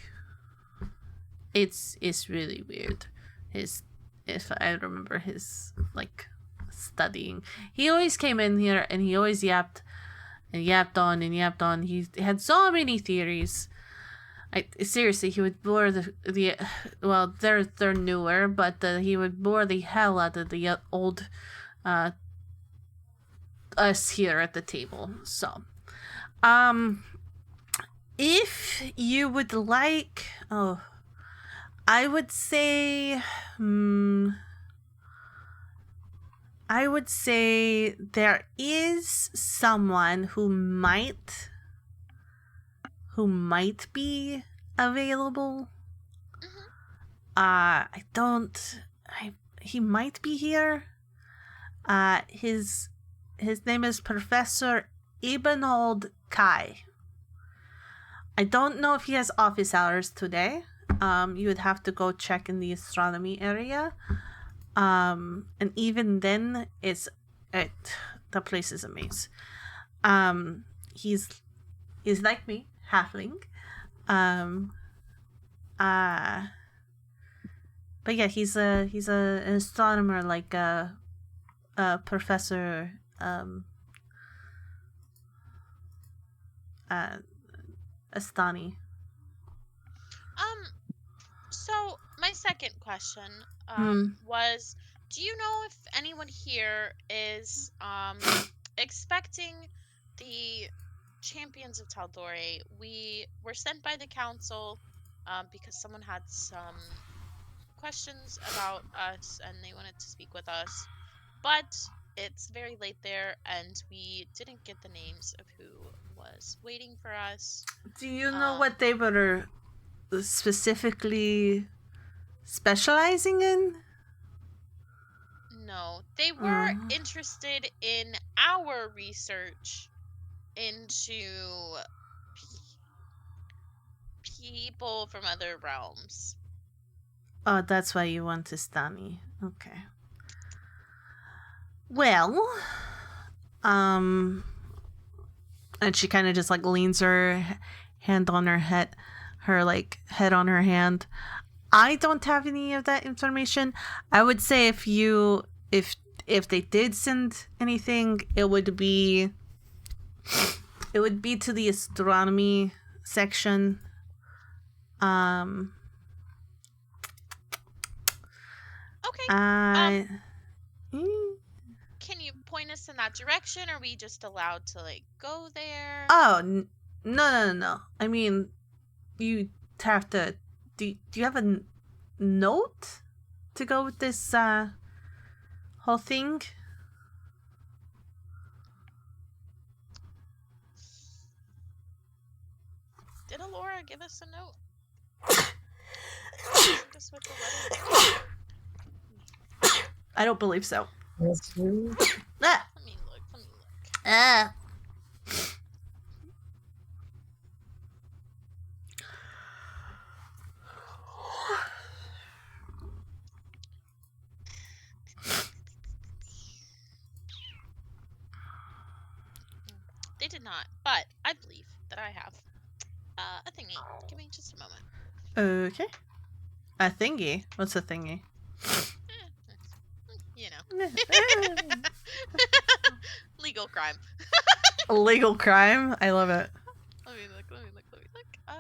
it's really weird. If I remember his, like, studying. He always came in here and he always yapped and yapped on and yapped on. He had so many theories. Seriously, he would bore the well, they're newer, but he would bore the hell out of the old us here at the table. So, if you would like, I would say, I would say there is someone who might be available. He might be here. His name is Professor Ibnhold Kai. I don't know if he has office hours today. You would have to go check in the astronomy area. And even then, the place is a maze. He's like me, halfling. But yeah, he's an astronomer, like a Professor Astani. So my second question was, do you know if anyone here is expecting the champions of Taldore? We were sent by the council because someone had some questions about us and they wanted to speak with us, but it's very late there and we didn't get the names of who was waiting for us. Do you know what they were specifically specializing in? No, they were interested in our research into people from other realms. Oh, that's why you want to Stani. Okay. Well, and she kind of just like leans her hand on her head, head on her hand. I don't have any of that information. I would say if they did send anything, it would be to the astronomy section. Okay. Can you point us in that direction? Are we just allowed to like go there? Oh, no. I mean, you have to. Do you have a note to go with this whole thing? Did Alora give us a note? Sent us with the letter? I don't believe so. That's true. Let me look. They did not, but I believe that I have a thingy. Give me just a moment. Okay. A thingy? What's a thingy? You know. Legal crime. A legal crime? I love it. Let me look. I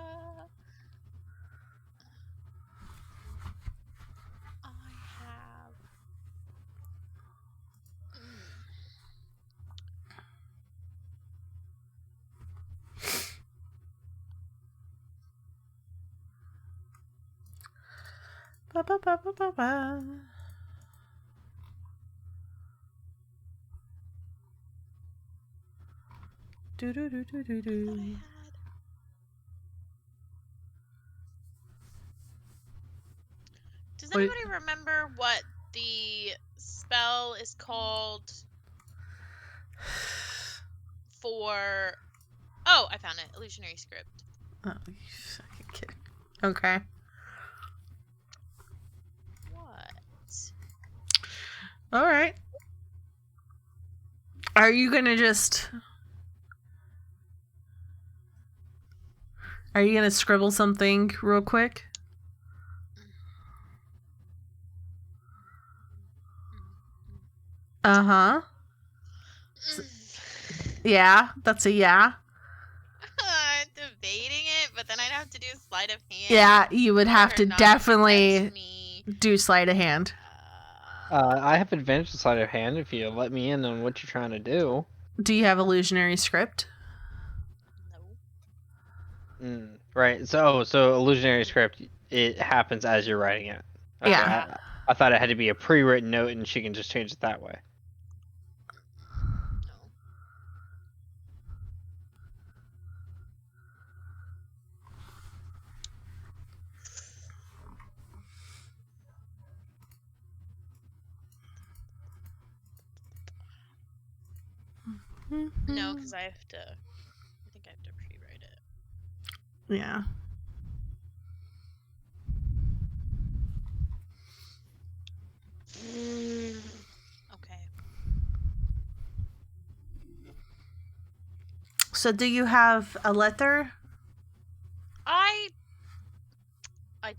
have... Ba, ba, ba, ba, ba, ba. Do, do, do, do, do, I thought I do. had. Does Wait. anybody remember what the spell is called for? Oh, I found it. Illusionary script. Oh, you fucking kid. Okay. What? All right. Are you gonna just? Are you gonna scribble something real quick? Uh huh. Yeah, that's a yeah. I'm debating it, but then I'd have to do sleight of hand. Yeah, you would for have her to not to definitely catch me. do sleight of hand. I have advantage to sleight of hand if you let me in on what you're trying to do. Do you have illusionary script? No. Right. So illusionary script, it happens as you're writing it. Okay, Yeah. I thought it had to be a pre-written note, and she can just change it that way. No. No, because I think I have to pre-write it. Yeah. Okay. So do you have a letter? I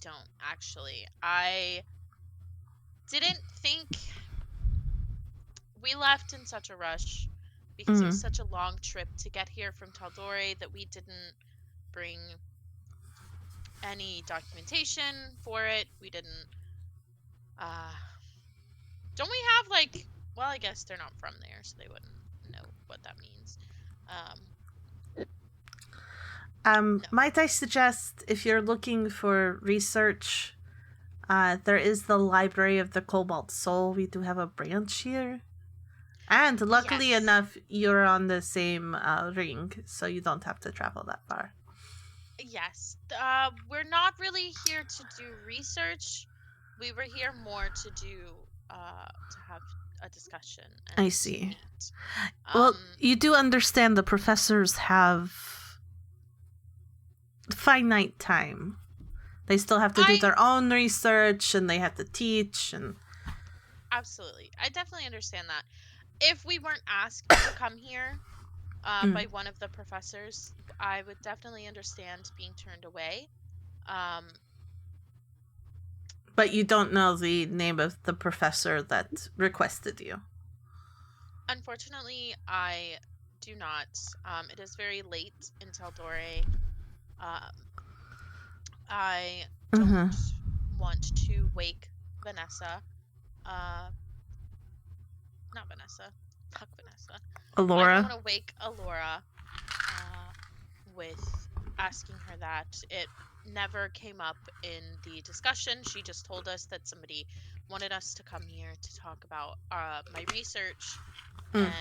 don't actually. I didn't think we left in such a rush because it was such a long trip to get here from Taldore that we didn't bring any documentation for it. We didn't don't we have like, well, I guess they're not from there, so they wouldn't know what that means. No. Might I suggest if you're looking for research, there is the Library of the Cobalt Soul. We do have a branch here. And luckily Yes. enough, you're on the same ring, so you don't have to travel that far. Yes. We're not really here to do research. We were here more to do to have a discussion. And I to see. meet. Well, you do understand the professors have finite time. They still have to do their own research, and they have to teach, and Absolutely. I definitely understand that. If we weren't asked to come here by one of the professors, I would definitely understand being turned away. But you don't know the name of the professor that requested you. Unfortunately, I do not. It is very late in Taldore. I don't want to wake Vanessa. Not Vanessa. Fuck Vanessa. Alora. I don't want to wake Alora with asking her that. It never came up in the discussion. She just told us that somebody wanted us to come here to talk about my research, and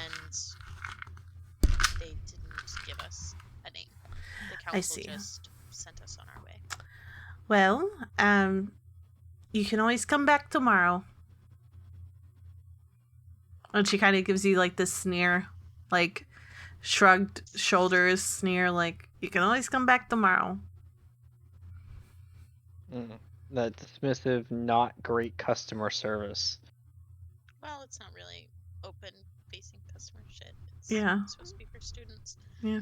they didn't give us a name. The council just sent us on our way. Well, you can always come back tomorrow. And she kind of gives you like this sneer, like shrugged shoulders sneer, like you can always come back tomorrow. That dismissive, not great customer service. Well, it's not really open-facing customer shit. It's supposed to be for students. Yeah.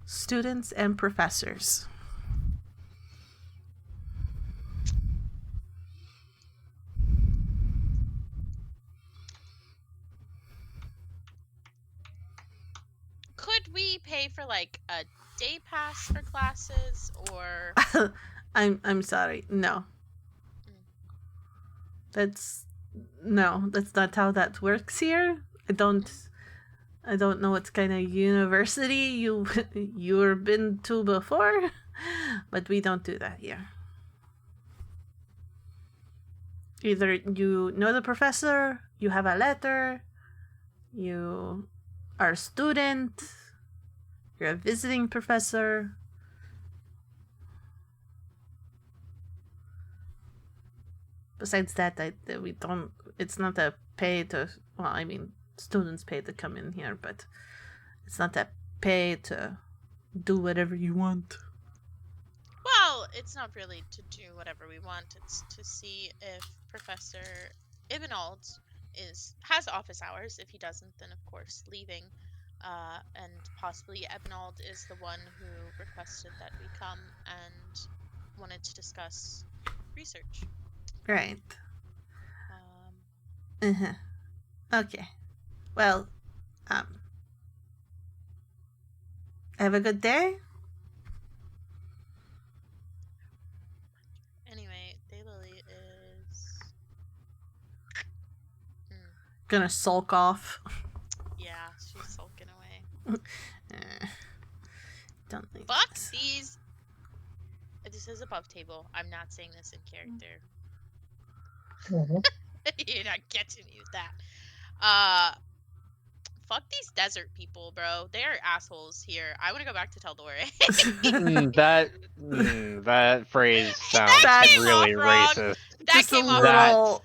Students and professors. Could we pay for like a day pass for classes, or I'm sorry. No. That's not how that works here. I don't I don't know what kind of university you've been to before, but we don't do that here. Either you know the professor, you have a letter, you are a student, you're a visiting professor. Besides that, we don't. It's not a pay to. Well, I mean, students pay to come in here, but it's not a pay to do whatever you want. Well, it's not really to do whatever we want. It's to see if Professor Ibnald has office hours. If he doesn't, then of course leaving. And possibly Ibnald is the one who requested that we come and wanted to discuss research. Right. Okay. Well, have a good day. Anyway, Daylily is Gonna sulk off. yeah, she's sulking away. Don't think. Fuck these. This is above table. I'm not saying this in character. You're not getting me with that. Fuck these desert people, bro. They're assholes here. I want to go back to Teldore. That phrase sounds That came really off wrong. racist. That came off wrong.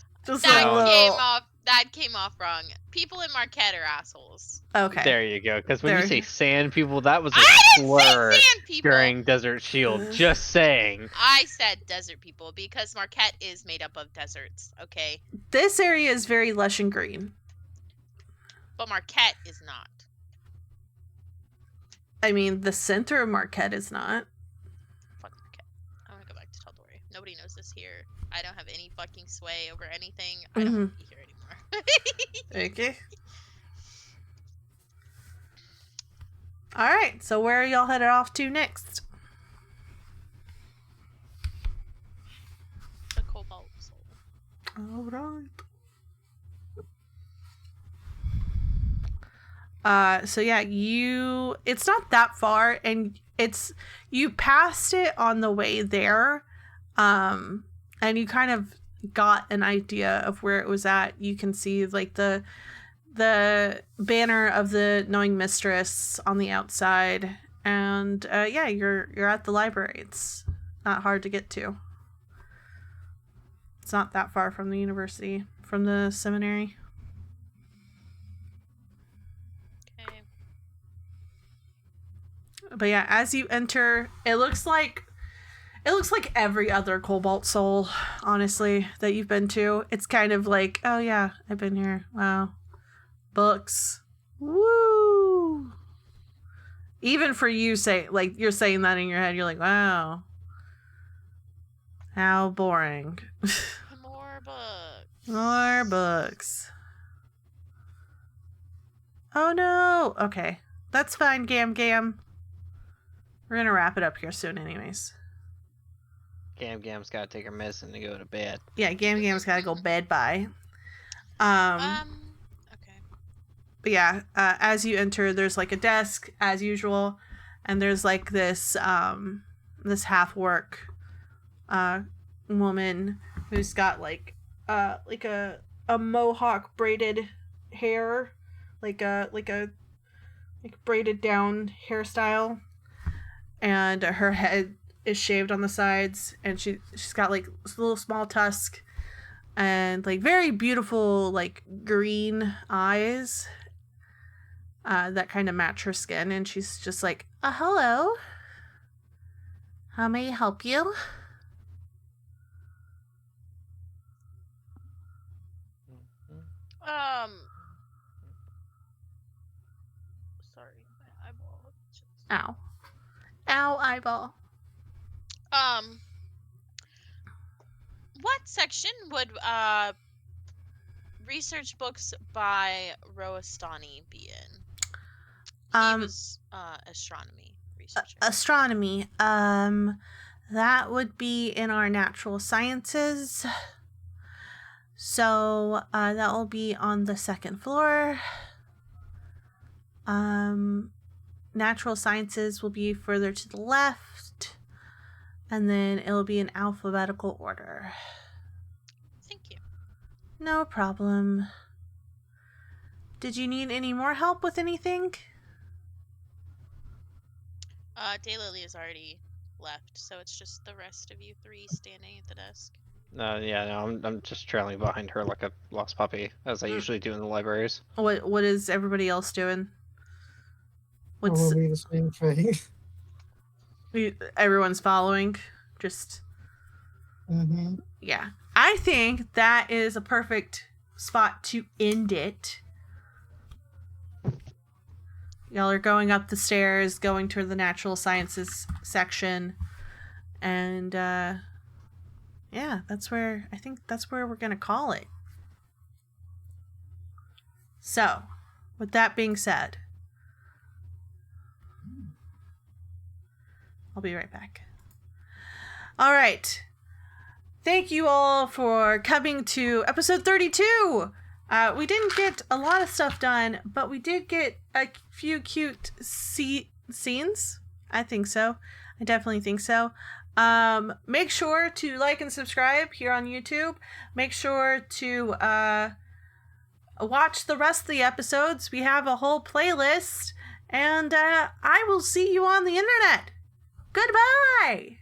That came off wrong. People in Marquette are assholes. Okay. There you go. Because when There you say you- sand people, that was a I didn't slur say sand people. during Desert Shield. Just saying. I said desert people because Marquette is made up of deserts, okay? This area is very lush and green. But Marquette is not. I mean, the center of Marquette is not. Fuck Marquette. I want to go back to Teldore. Nobody knows this here. I don't have any fucking sway over anything. I don't want to be here anymore. Okay. Alright, so where are y'all headed off to next? The Cobalt Soul. Alright. So yeah, it's not that far, and you passed it on the way there, and you kind of got an idea of where it was at. You can see like the banner of the Knowing Mistress on the outside, and yeah, you're at the library. It's not hard to get to. It's not that far from the university, from the seminary. Okay. But yeah, as you enter, it looks like every other Cobalt Soul, honestly, that you've been to. It's kind of like, oh yeah, I've been here. Wow. Books. Woo! Even for you, you're saying that in your head, you're like, wow. How boring. More books. More books. Oh no! Okay. That's fine, Gam. We're gonna wrap it up here soon anyways. Gam's gotta take her medicine to go to bed. Yeah, Gam's gotta go bed bye. Okay. But yeah, as you enter, there's like a desk as usual, and there's like this half-work woman who's got like a mohawk braided hair, like braided down hairstyle, and her head is shaved on the sides, and she's got like this little small tusk and like very beautiful like green eyes that kind of match her skin, and she's just like, hello, how may I help you? Sorry, my eyeball. Ow, eyeball. What section would research books by Roastani be in? He was astronomy researcher. Astronomy. That would be in our natural sciences. So that will be on the second floor. Natural sciences will be further to the left, and then it'll be in alphabetical order. Thank you. No problem. Did you need any more help with anything? Daylily has already left, so it's just the rest of you three standing at the desk. I'm just trailing behind her like a lost puppy, as I usually do in the libraries. What is everybody else doing? What's Probably the same thing. everyone's following? Just Mm-hmm. yeah. I think that is a perfect spot to end it. Y'all are going up the stairs, going to the natural sciences section, and yeah, I think that's where we're gonna call it. So, with that being said, I'll be right back. All right. Thank you all for coming to episode 32. We didn't get a lot of stuff done, but we did get a few cute scenes. I think so. I definitely think so. Make sure to like and subscribe here on YouTube. Make sure to watch the rest of the episodes. We have a whole playlist. And I will see you on the internet. Goodbye!